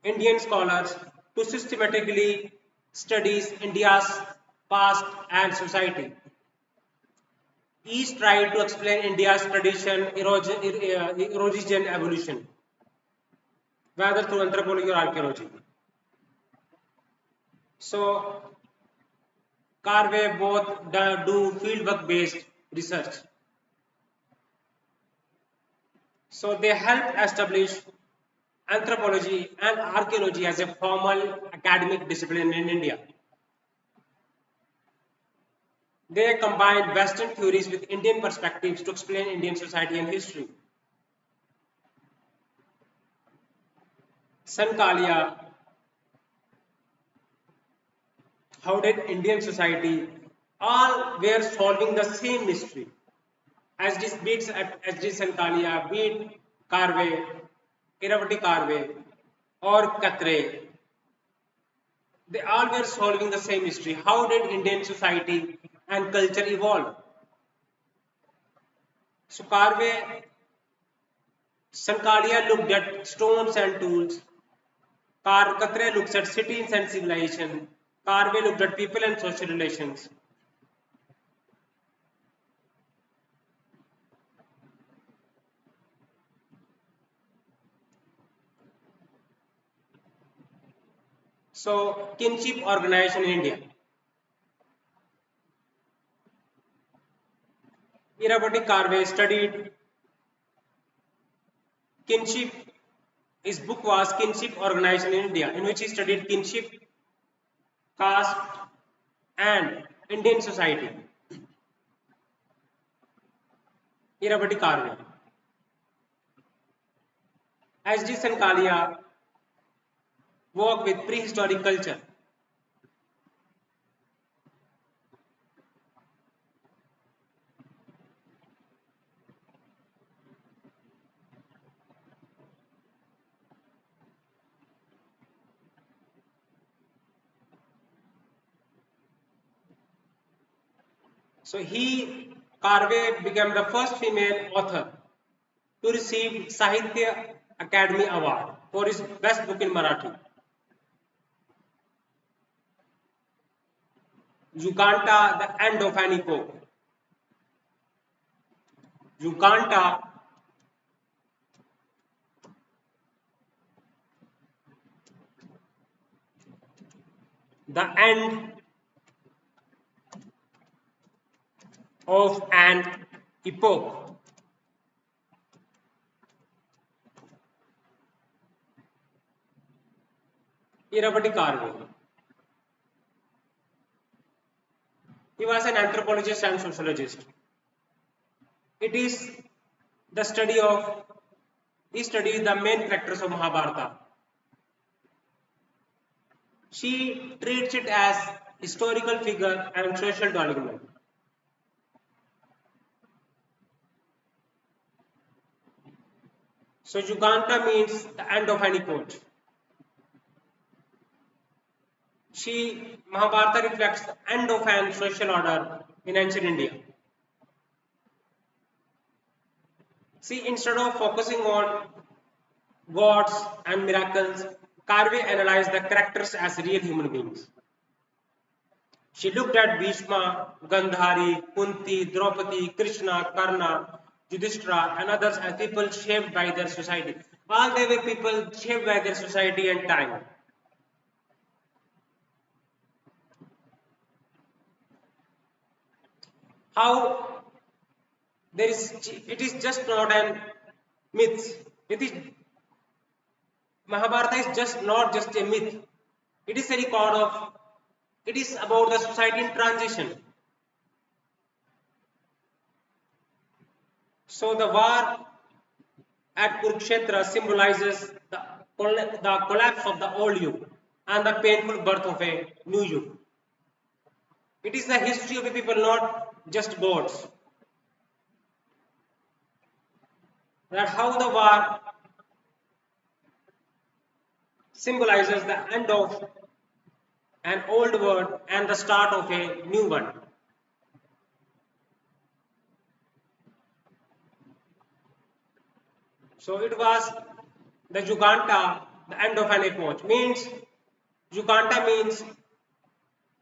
Indian scholars to systematically study India's past and society. Each tried to explain India's tradition, erosion, evolution, whether through anthropology or archaeology. So, Karve both do fieldwork based research. So, they helped establish anthropology and archaeology as a formal academic discipline in India. They combined Western theories with Indian perspectives to explain Indian society and history. Sankalia, how did Indian society all were solving the same mystery? As this beats at S.D. Sankalia, beat Karve, Iravati Karve, or Katre, they all were solving the same mystery. How did Indian society and culture evolve? So Karve, Sankalia looked at stones and tools. Katre looks at cities and civilization. Karve looked at people and social relations. So, kinship organization in India. Iravati Karve studied kinship. His book was Kinship Organization in India, in which he studied kinship, caste, and Indian society. Iravati Karve. S.D. Sankalia worked with prehistoric culture. So Karve became the first female author to receive Sahitya Academy Award for his best book in Marathi. Yukanta, the end of an epoch. Yukanta, the end of an epoch. Iravati Karve. He was an anthropologist and sociologist. It is the study of he studied the main characters of Mahabharata. She treats it as historical figure and social development. So Yuganta means the end of any epoch. Mahabharata reflects the end of an social order in ancient India. See, instead of focusing on gods and miracles, Karve analyzed the characters as real human beings. She looked at Bhishma, Gandhari, Kunti, Draupadi, Krishna, Karna, Yudhishthira and others as people shaped by their society. All they were people shaped by their society and time. How it is just not an myth. Mahabharata is just not just a myth. It is a record of, it is about the society in transition. So the war at Kurukshetra symbolizes the collapse of the old Yuga and the painful birth of a new Yuga. It is the history of the people, not just gods. That how the war symbolizes the end of an old world and the start of a new one. So it was the Yuganta, the end of an epoch. Means Yuganta means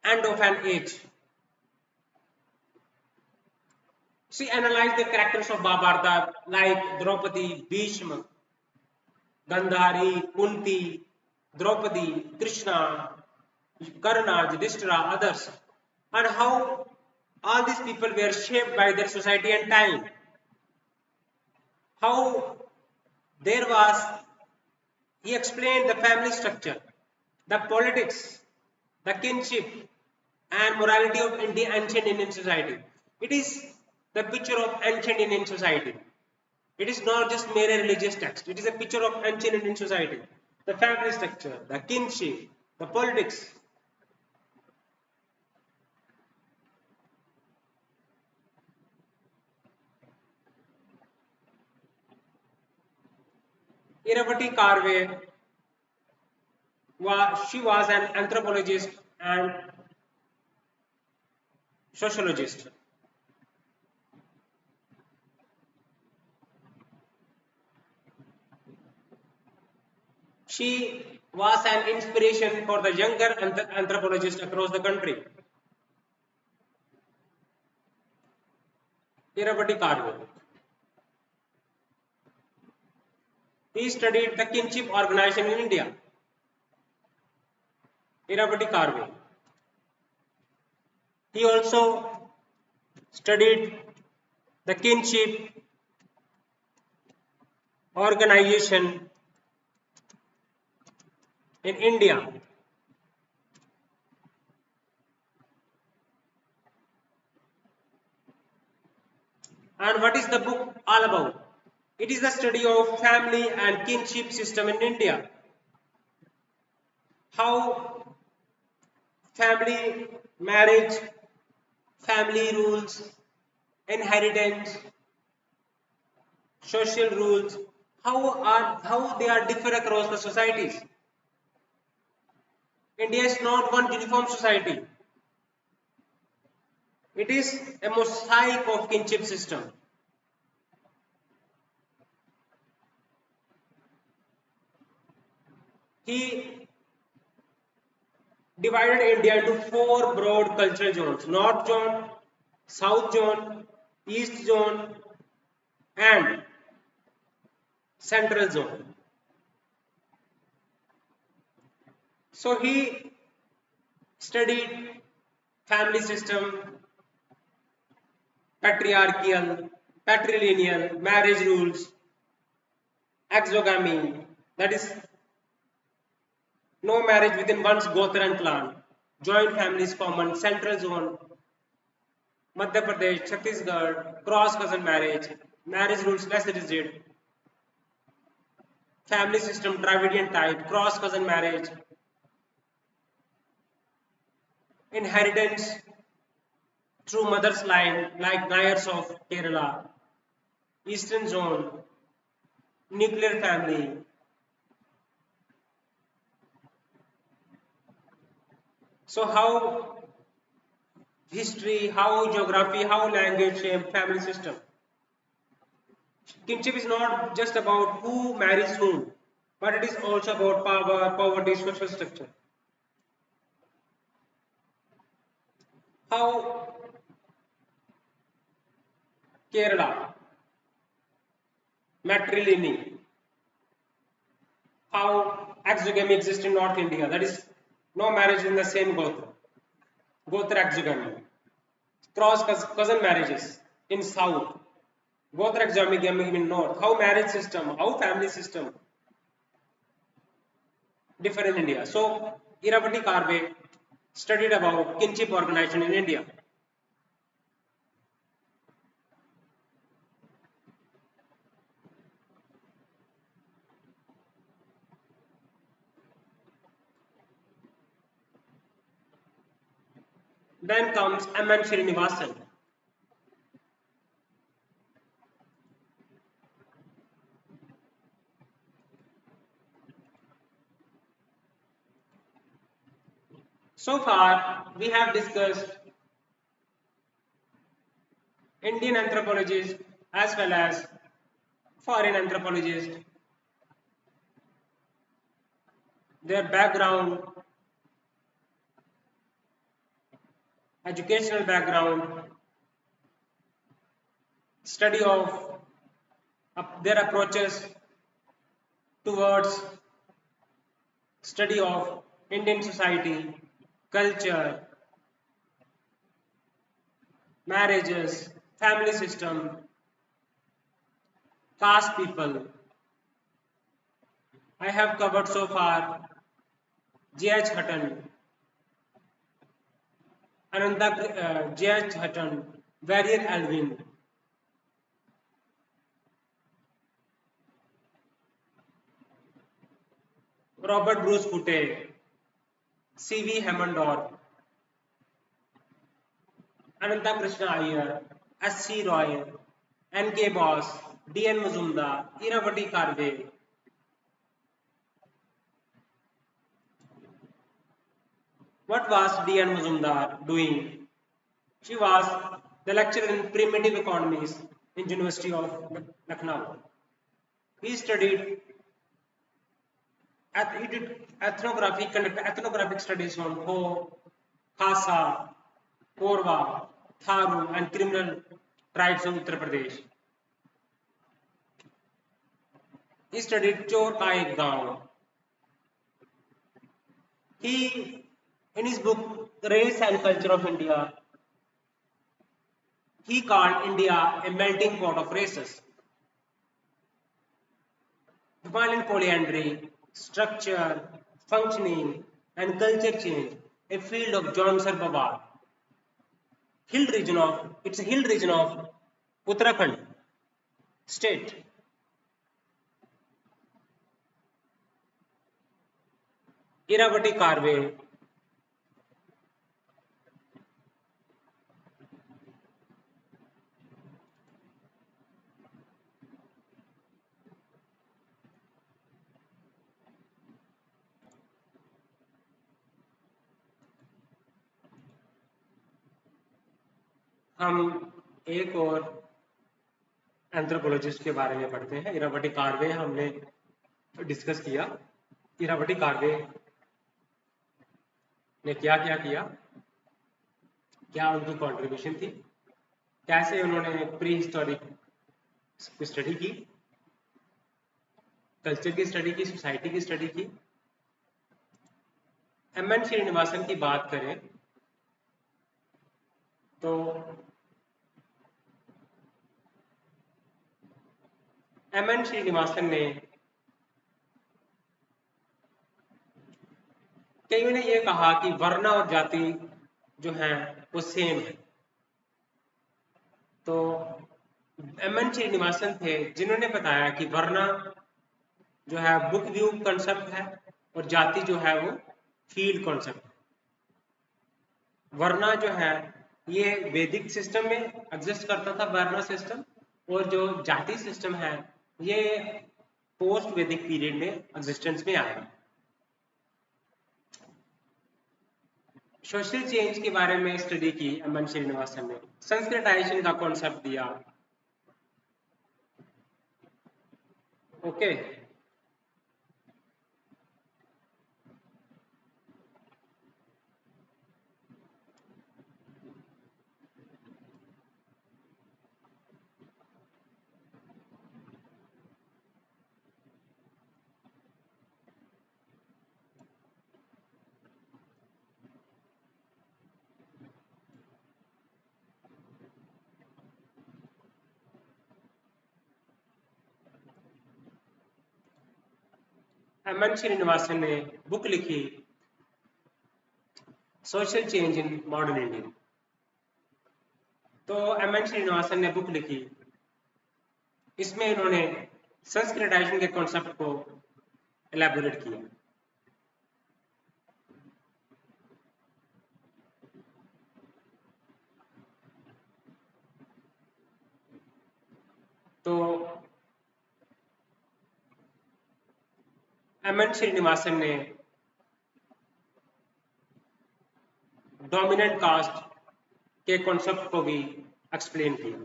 end of an age. She analyzed the characters of Mahabharata like Draupadi, Bhishma, Gandhari, Kunti, Draupadi, Krishna, Karna, Yudhishthira, others, and how all these people were shaped by their society and time. How there was, he explained the family structure, the politics, the kinship, and morality of ancient Indian society. It is the picture of ancient Indian society. It is not just mere religious text. It is a picture of ancient Indian society. The family structure, the kinship, the politics. Iravati Karve, she was an anthropologist and sociologist. She was an inspiration for the younger anthropologists across the country. Iravati Karve. He studied the kinship organization in India. Iravati Karve. He also studied the kinship organization in India. And what is the book all about? It is the study of family and kinship system in India. How family, marriage, family rules, inheritance, social rules, how they are differ across the societies. India is not one uniform society. It is a mosaic of kinship system. He divided India into 4 broad cultural zones: North Zone, South Zone, East Zone, and Central Zone. So he studied family system, patriarchal, patrilineal, marriage rules, exogamy, that is no marriage within one's gotra and clan, joint families common, Central Zone, Madhya Pradesh, Chhattisgarh, cross cousin marriage, marriage rules less rigid, family system, Dravidian type, cross cousin marriage, inheritance through mother's line like Nayars of Kerala, Eastern Zone, nuclear family. So how history, how geography, how language shape family system. Kinship is not just about who marries whom, but it is also about power, poverty, social structure. How Kerala, matrilineal, how exogamy exists in North India, that is no marriage in the same Gotra, Gotra exogamy, cross cousin marriages in South, Gotra exogamy in North, how marriage system, how family system differ in India. So Iravati Karve studied about kinship organization in India. Then comes M.N. Srinivasan. So far, we have discussed Indian anthropologists as well as foreign anthropologists, their background, educational background, study of their approaches towards study of Indian society, culture, marriages, family system, caste people. I have covered so far J.H. Hutton, J.H. Hutton, Warrior Alvin, Robert Bruce Foote, C.V. Hammondorf, Ananta Krishna Iyer, S.C. Roy, N.K. Bose, D.N. Mazumdar, Iravati Karve. What was D.N. Mazumdar doing? She was the lecturer in primitive economies in University of Lucknow. He studied, he did ethnographic studies on Ho, Khasa, Korwa, Tharu and criminal tribes of Uttar Pradesh. He studied Chor Ka Ek Gaon. He, in his book Race and Culture of India, he called India a melting pot of races. Violent polyandry, structure, functioning, and culture change, a field of John Sarbawar. It's a hill region of Uttarakhand state. Iravati Karve, हम एक और anthropologist के बारे में पढ़ते हैं. इरावती कार्वे हमने discuss किया. इरावती कार्वे ने क्या क्या किया, क्या उनकी कंट्रीब्यूशन थी, कैसे उन्होंने प्री हिस्टोरिक स्टडी की, कल्चर की स्टडी की, सोसाइटी की स्टडी की. M.N. श्रीनिवासन की बात करें तो M.N. श्रीनिवासन ने कईयों ने यह कहा कि वर्ण और जाति जो है वो सेम है. तो M.N. श्रीनिवासन थे जिन्होंने बताया कि वर्ण जो है बुक व्यू कॉन्सेप्ट है और जाति जो है वो फील्ड कॉन्सेप्ट है। वर्णा जो है ये वैदिक सिस्टम में एग्जिस्ट करता था वर्णा सिस्टम, और जो जाति सिस्टम है ये पोस्ट वैदिक पीरियड में एग्जिस्टेंस में आया। सोशल चेंज के बारे में स्टडी की एम एन श्रीनिवासन ने, संस्कृताइजेशन का कॉन्सेप्ट दिया। ओके एम एन श्रीनिवासन ने बुक लिखी social change in modern India. तो एम एन श्रीनिवासन ने बुक लिखी, इसमें इन्होंने संस्कृताइजेशन के कॉन्सेप्ट को एलैबोरेट किया। तो एम एन श्रीनिवासन ने डोमिनेंट कास्ट के कॉन्सेप्ट को भी एक्सप्लेन किया।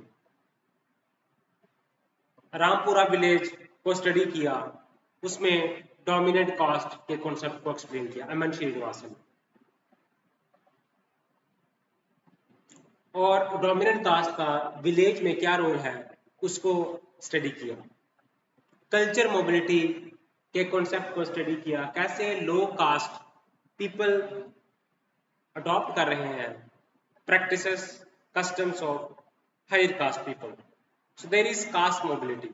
रामपुरा विलेज को स्टडी किया, उसमें डोमिनेंट कास्ट के कॉन्सेप्ट को एक्सप्लेन किया एम एन श्रीनिवासन। और डोमिनेंट कास्ट का विलेज में क्या रोल है उसको स्टडी किया। कल्चर मोबिलिटी के कॉन्सेप्ट को स्टडी किया, कैसे लो कास्ट पीपल अडॉप्ट कर रहे हैं practices customs of higher caste people. So there is caste mobility.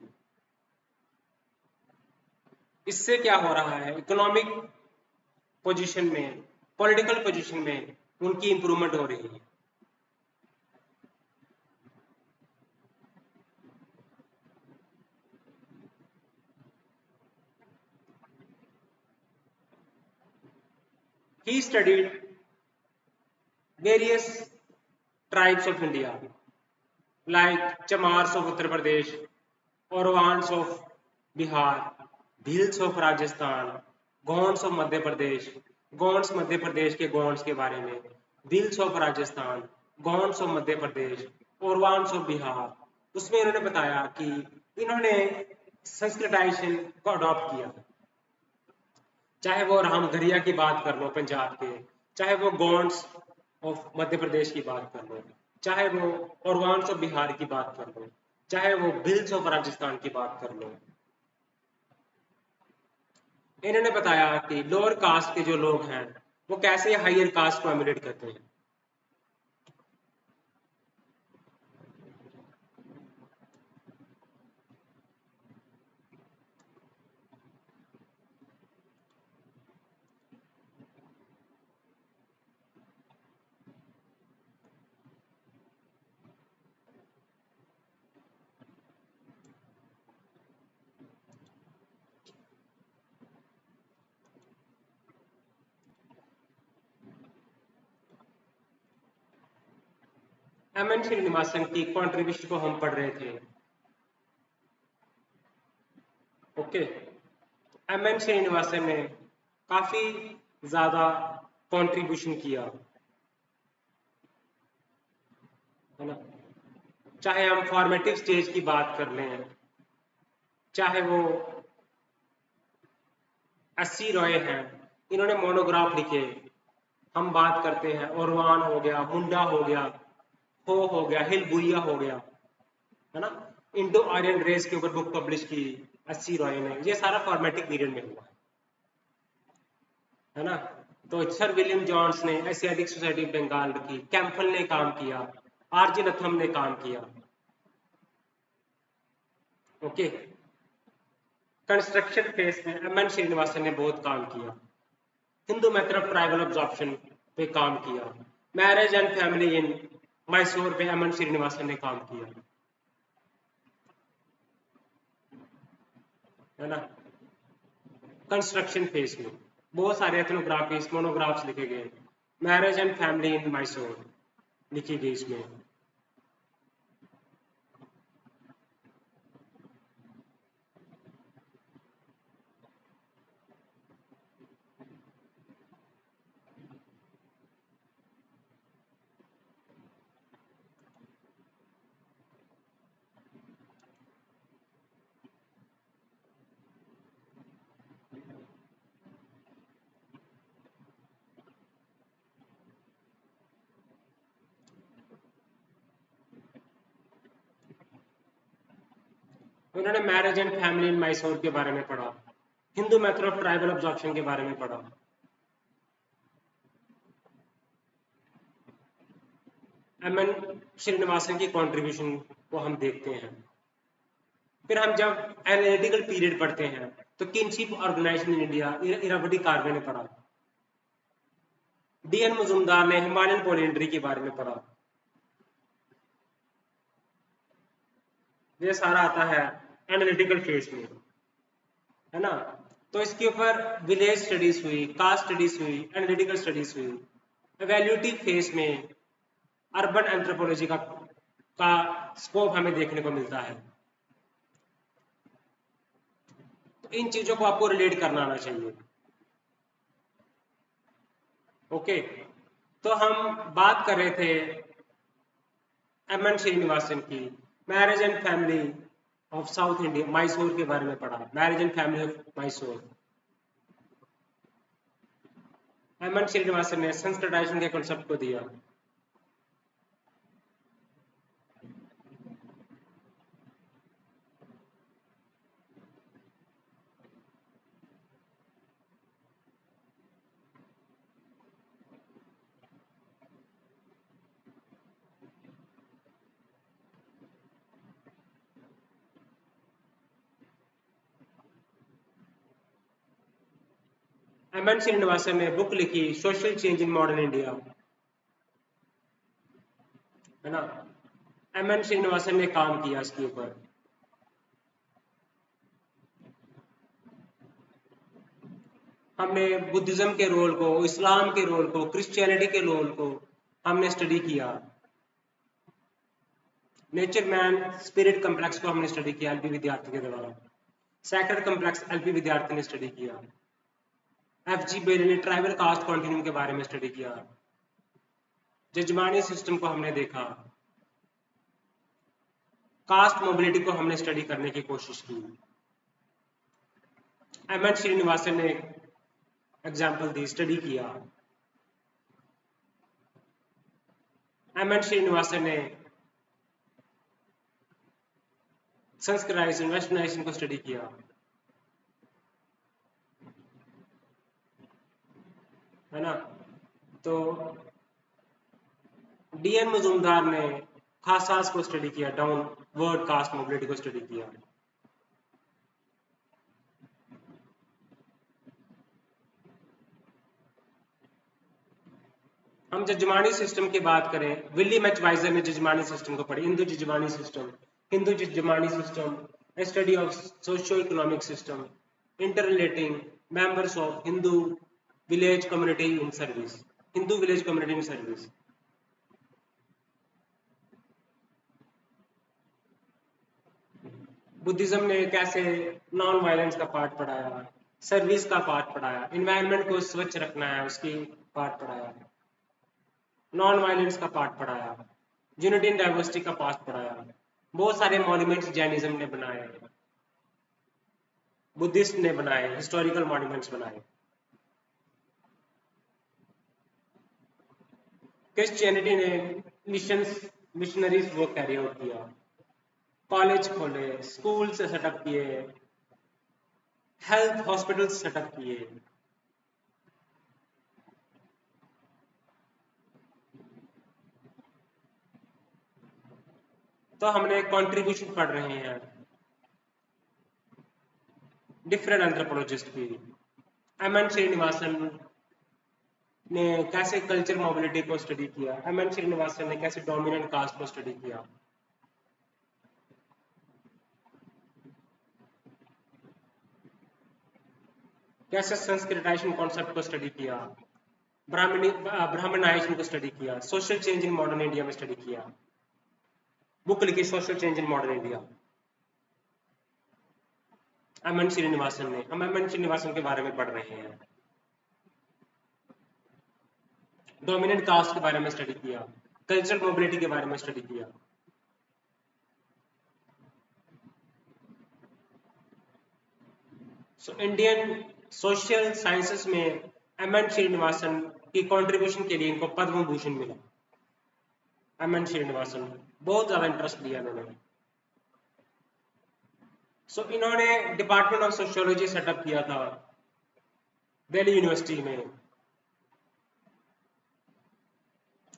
इससे क्या हो रहा है, इकोनॉमिक पोजीशन में, पॉलिटिकल पोजीशन में उनकी इंप्रूवमेंट हो रही है। He studied various tribes of India like Chamars of Uttar Pradesh, Aurvans of Bihar, Bhils of Rajasthan, Gonds of Madhya Pradesh, Gonds Madhya Pradesh के Gonds के बारे में, Bhils of Rajasthan, Gonds of Madhya Pradesh, Aurvans of Bihar. उसमें इन्होंने बताया कि इन्होंने संस्कृताइजेशन को अडॉप्ट किया, चाहे वो रामगढ़िया की बात कर लो पंजाब के, चाहे वो गोंड्स ऑफ मध्य प्रदेश की बात कर लो, चाहे वो औरवान्स ऑफ बिहार की बात कर लो, चाहे वो भिल्स ऑफ राजस्थान की बात कर लो। इन्होंने बताया कि लोअर कास्ट के जो लोग हैं वो कैसे हायर कास्ट को एमुलेट करते हैं। एम एन श्रीनिवासन की कॉन्ट्रीब्यूशन को हम पढ़ रहे थे। ओके, एम एन श्रीनिवासन ने काफी ज्यादा कंट्रीब्यूशन किया है ना, चाहे हम फॉर्मेटिव स्टेज की बात कर लें, चाहे वो एस.सी. रॉय हैं, इन्होंने मोनोग्राफ लिखे। हम बात करते हैं औरवान हो गया, मुंडा हो गया, हो गया, हिलबुइया हो गया, है ना, इंडो आर्यन रेस के ऊपर बुक पब्लिश की एस.सी. रॉय ने। ये सारा फॉर्मेटिव पीरियड में हुआ है ना। तो सर विलियम जॉन्स ने एशियाटिक सोसाइटी ऑफ बंगाल की, कैंपल ने काम किया, आरजी नथम ने काम किया। ओके, कंस्ट्रक्शन फेस में एम एन श्रीनिवासन ने बहुत काम किया। Hindu method of tribal absorption पे काम किया। Marriage and family in Mysore पे एम एन श्रीनिवासन ने काम किया, है ना। कंस्ट्रक्शन फेज में बहुत सारे एथनोग्राफीज मोनोग्राफ्स लिखे गए। Marriage and family in Mysore लिखी गई इसमें। उन्होंने marriage and family in Mysore के बारे में पढ़ा, Hindu method of tribal absorption के बारे में पढ़ा। एमएन श्रीनिवासन की कंट्रीब्यूशन को हम देखते हैं। फिर हम जब एनालिटिकल पीरियड पढ़ते हैं तो kinship organization in India Irawati Karve ने पढ़ा। डीएन मजुमदार ने हिमालयन पॉलिएंड्री के बारे में पढ़ा। ये सारा आता है एनालिटिकल फेज में, है ना। तो इसके ऊपर विलेज स्टडीज हुई, कास्ट स्टडीज हुई, एनालिटिकल स्टडीज हुई। एवेल्यूटिव फेज में अर्बन एंथ्रोपोलॉजी का स्कोप हमें देखने को मिलता है। तो इन चीजों को आपको रिलेट करना आना चाहिए। ओके, तो हम बात कर रहे थे एमएन श्रीनिवासन की marriage and family of South India Mysore के बारे में पढ़ा। Marriage and family of Mysore. M N Srinivasan ने संस्कृताइजेशन के कॉन्सेप्ट को दिया। एमएन श्रीनिवासन ने बुक लिखी social change in modern India, है ना। एमएन श्रीनिवासन ने काम किया इसके ऊपर। हमने बुद्धिज्म के रोल को, इस्लाम के रोल को, क्रिश्चियनिटी के रोल को हमने स्टडी किया। नेचर मैन स्पिरिट कॉम्प्लेक्स को हमने स्टडी किया एलपी विद्यार्थी के द्वारा। सैक्रेड कॉम्प्लेक्स एलपी विद्यार्थी ने स्टडी किया। एफजी बेले ने ट्राइबल कास्ट कॉन्टिन्यूम के बारे में स्टडी किया। जजमानी सिस्टम को हमने देखा। कास्ट मोबिलिटी को हमने स्टडी करने की कोशिश की। एमएन श्रीनिवासन ने एग्जाम्पल दी, स्टडी किया। एमएन श्रीनिवासन ने संस्कृताइजेशन वेस्टर्नाइजेशन को स्टडी किया, है ना। तो डीएन मजुमदार ने खासास को स्टडी किया, डाउन वर्ड कास्ट मोबिलिटी को स्टडी किया। हम जजमानी सिस्टम की बात करें, विलियम एच वाइजर ने जजमानी सिस्टम को पढ़ी। Hindu jajmani system, Hindu jajmani system, study of socio economic system interrelating members of Hindu village community in service, Hindu village community in service. Buddhism ने कैसे नॉन वायलेंस का part पढ़ाया, service का part पढ़ाया, environment को स्वच्छ रखना है उसकी पार्ट पढ़ाया, नॉन वायलेंस का पार्ट पढ़ाया, यूनिटी इन डाइवर्सिटी का पार्ट पढ़ाया। बहुत सारे मॉन्यूमेंट्स जैनिज्म ने बनाए, बुद्धिस्ट ने बनाए, हिस्टोरिकल मॉन्यूमेंट्स बनाए। क्रिश्चियनिटी ने मिशनरीज वर्क कैरी आउट किया, कॉलेज खोले, स्कूल से सेटअप किए, हेल्थ हॉस्पिटल सेटअप किए। तो हमने कंट्रीब्यूशन पढ़ रहे हैं डिफरेंट एंथ्रोपोलॉजिस्ट की। एमएन श्रीनिवासन ने कैसे कल्चर मोबिलिटी को स्टडी किया, एमएन श्रीनिवासन ने कैसे डोमिनेंट कास्ट को स्टडी किया। कैसे संस्कृताइजेशन कॉन्सेप्ट को स्टडी किया, ब्राह्मणाइजेशन को स्टडी किया, social change in modern India में स्टडी किया। बुक लिखी social change in modern India, M.N.. Srinivasan ने। हम एम.एन. श्रीनिवासन के बारे में पढ़ रहे हैं। डोमिनेंट कास्ट के बारे में स्टडी किया, कल्चरल मोबिलिटी के बारे में स्टडी किया। इंडियन सोशल साइंसेस में एम.एन. श्रीनिवासन की कंट्रीब्यूशन के लिए इनको पद्म भूषण मिला। एम.एन. श्रीनिवासन बहुत ज्यादा इंटरेस्ट लिया इन्होंने। इन्होंने डिपार्टमेंट ऑफ सोशियोलॉजी सेटअप किया था दिल्ली यूनिवर्सिटी में,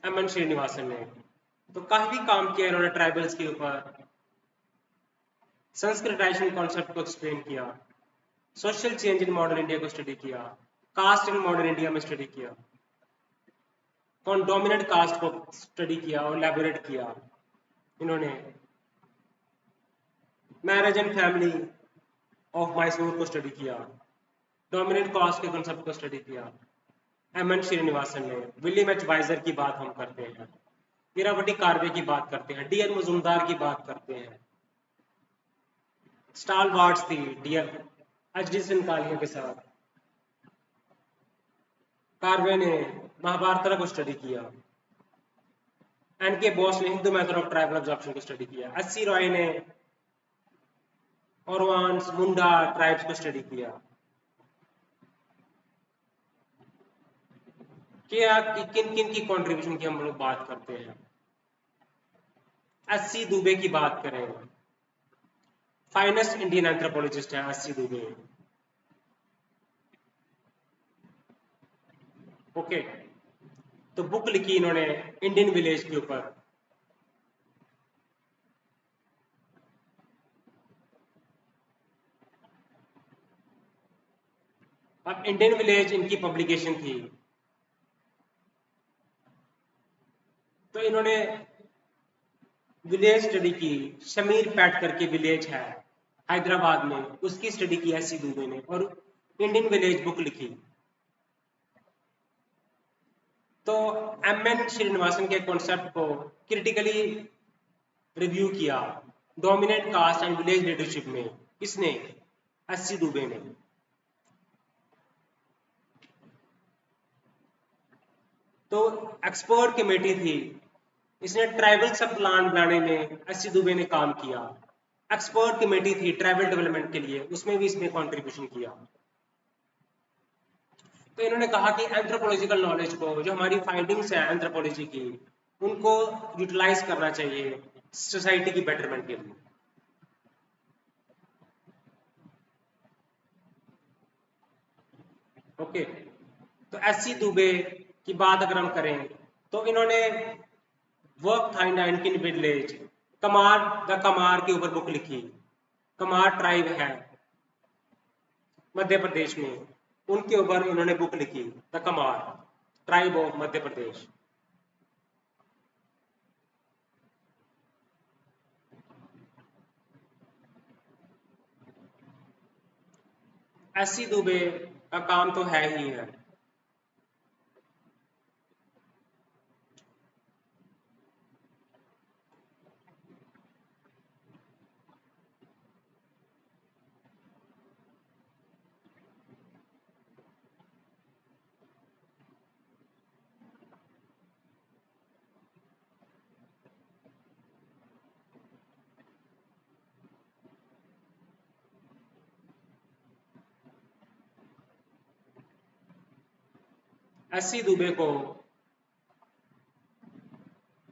एम.एन. श्रीनिवासन ने। तो काफी काम किया इन्होंने ट्राइबल्स के ऊपर, संस्कृताइजेशन कॉन्सेप्ट को एक्सप्लेन किया, social change in modern India को स्टडी किया, कास्ट इन मॉडर्न इंडिया में स्टडी किया, डोमिनेंट कास्ट को स्टडी किया और एलैबोरेट किया इन्होंने। Marriage and family of Mysore को स्टडी किया, डोमिनेंट कास्ट के कॉन्सेप्ट को स्टडी किया एम.एन. श्रीनिवासन ने। विलियम एच वाइजर की बात हम करते हैं, इरावती कार्वे की बात करते हैं, डी.एन. मजुमदार की बात करते हैं। स्टालवार्ट्स थी डी.एन. एच.डी. सिंकालिया के साथ। कार्वे ने महाभारत को स्टडी किया, एन.के. बोस ने Hindu method of tribal absorption को स्टडी किया, एस.सी. रॉय ने औरवान्स मुंडा ट्राइब्स को स्टडी किया। क्या किन किन की कंट्रीब्यूशन की हम लोग बात करते हैं? एस.सी. दुबे की बात करें, फाइनेस्ट इंडियन एंथ्रोपोलॉजिस्ट है एस.सी. दुबे। ओके, तो बुक लिखी इन्होंने इंडियन विलेज के ऊपर। अब इंडियन विलेज इनकी पब्लिकेशन थी, तो इन्होंने विलेज स्टडी की। शमीर पैट करके विलेज है हैदराबाद में, उसकी स्टडी की एस.सी. दुबे ने और इंडियन विलेज बुक लिखी। तो एम.एन. श्रीनिवासन के कॉन्सेप्ट को क्रिटिकली रिव्यू किया dominant caste and village leadership में, किसने? एस.सी. दुबे ने। तो एक्सपर्ट कमेटी थी, इसने ट्राइबल सब प्लान बनाने में एस.सी. दुबे ने काम किया। एक्सपर्ट कमेटी थी ट्राइबल डेवलपमेंट के लिए, उसमें भी इसने कंट्रीब्यूशन किया। तो इन्होंने कहा कि एंथ्रोपोलॉजिकल नॉलेज को, जो हमारी फाइंडिंग्स हैं एंथ्रोपोलॉजी की, उनको यूटिलाइज करना चाहिए सोसाइटी की बेटरमेंट के लिए। ओके, तो एस.सी. दुबे की बात अगर हम करें तो इन्होंने वर्क था इंडियन विलेज, कमार के ऊपर बुक लिखी। कमार ट्राइब है मध्य प्रदेश में, उनके ऊपर इन्होंने बुक लिखी, the Kumar tribe of Madhya Pradesh. SC. Dubey का काम तो है ही है। एस.सी. दुबे को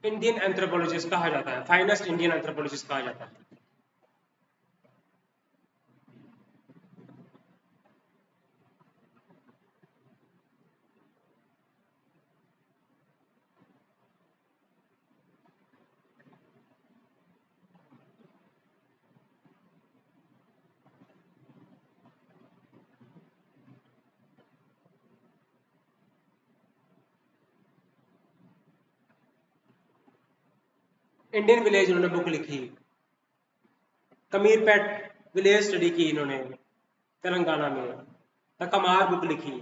इंडियन एंथ्रोपोलॉजिस्ट कहा जाता है, फाइनेस्ट इंडियन एंथ्रोपोलॉजिस्ट कहा जाता है। इंडियन विलेज इन्होंने बुक लिखी। कमीरपेट विलेज स्टडी की इन्होंने तेलंगाना में। द कमार बुक लिखी।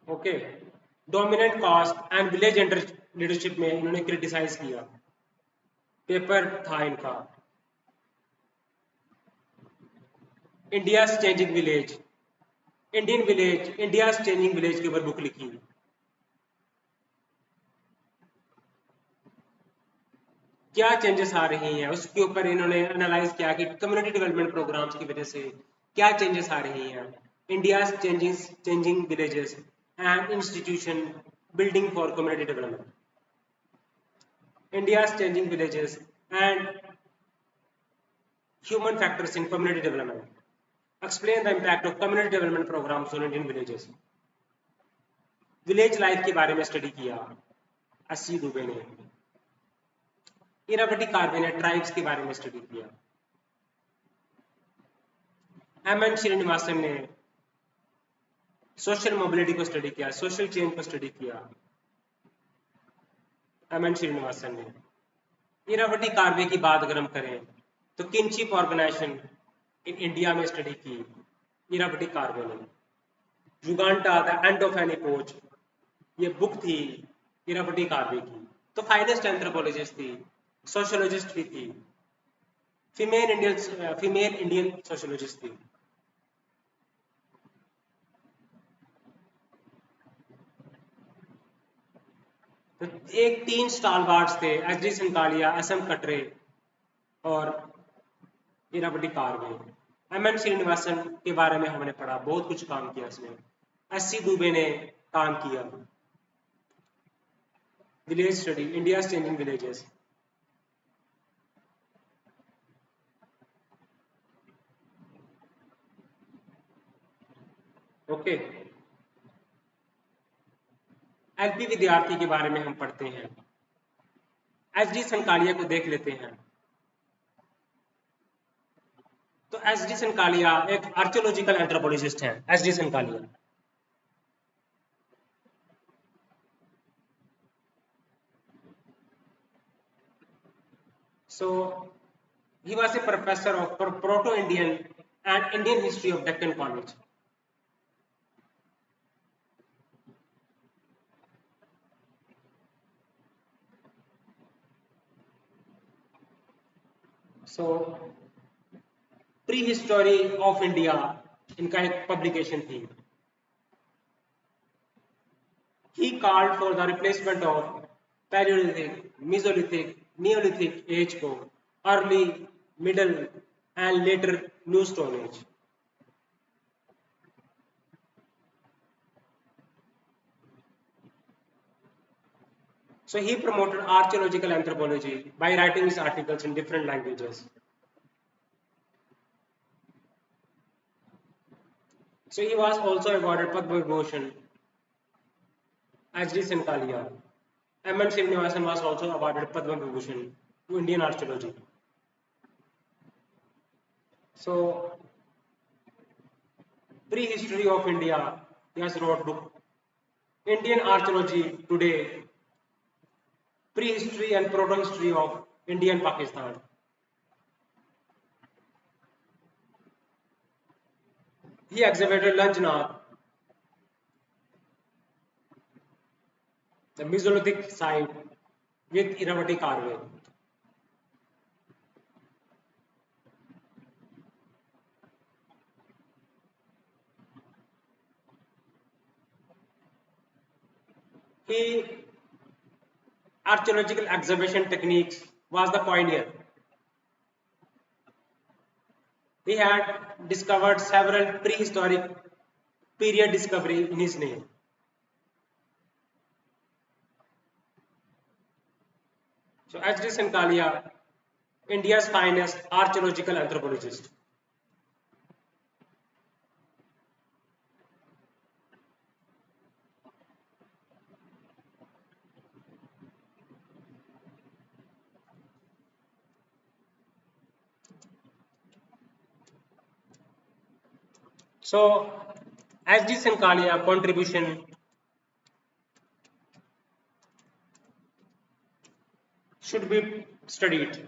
Okay, dominant caste and village leadership में इन्होंने क्रिटिसाइज किया, पेपर था इनका। India changing village, Indian village, India changing village के ऊपर बुक लिखी। क्या चेंजेस आ रही हैं उसके ऊपर इन्होंने एनालाइज किया कि कम्युनिटी डेवलपमेंट प्रोग्राम्स की वजह से क्या चेंजेस आ रही हैं। India changing villages and institution building for community development, India changing villages and human factors in community development, explain the impact of community development programs on Indian villages। Village life के बारे में study किया अस्सी दुबे ने। इरावती कार्वे ने tribes के बारे में स्टडी किया। एम एन श्रीनिवासन ने सोशल मोबिलिटी को स्टडी किया, सोशल चेंज को स्टडी किया। एम एन श्रीनिवासन ने। इरावती कार्वे की बात अगर हम करें तो किनशिप ऑर्गेनाइजेशन इन इंडिया में स्टडी की इरावती कार्वे ने। Yuganta the end of an epoch, ये बुक थी इरावती कार्वे की। तो फाइनेस्ट एंथ्रोपोलॉजिस्ट थी, सोशियोलॉजिस्ट भी थी, फीमेल इंडियन सोशियोलॉजिस्ट थी। तो एक 3 स्टालवार्ड्स थे, S D Sankalia, S M Katre और इरावती कार्वे। एम एन श्रीनिवासन के बारे में हमने पढ़ा, बहुत कुछ काम किया इसमें। एस सी दुबे ने काम किया, village study, India changing villages. Okay, LP विद्यार्थी के बारे में हम पढ़ते हैं। एस डी संकालिया को देख लेते हैं। तो एस डी संकालिया एक आर्कियोलॉजिकल एंथ्रोपोलॉजिस्ट हैं। S D Sankalia so he was a professor of Proto-Indian and Indian history of Deccan College. So pre-history of India इनका एक पब्लिकेशन थी। He called for the replacement of Paleolithic, Mesolithic, Neolithic age को early, middle and later New Stone Age। So he promoted archaeological anthropology by writing his articles in different languages। So he was also awarded Padma Vibhushan as D. Sankalia. M. N. Srinivasan was also awarded Padma Vibhushan to Indian archaeology। So pre-history of India, he has wrote book Indian archaeology today, pre-history and proto-history of India and Pakistan। He exhibited Lanjanath, the Mesolithic site with Iravati carving। He archaeological excavation techniques was the pioneer। He had discovered several prehistoric period discovery in his name। So H. D. Sankalia, India's finest archaeological anthropologist। So H. D. Sankalia contribution should be studied.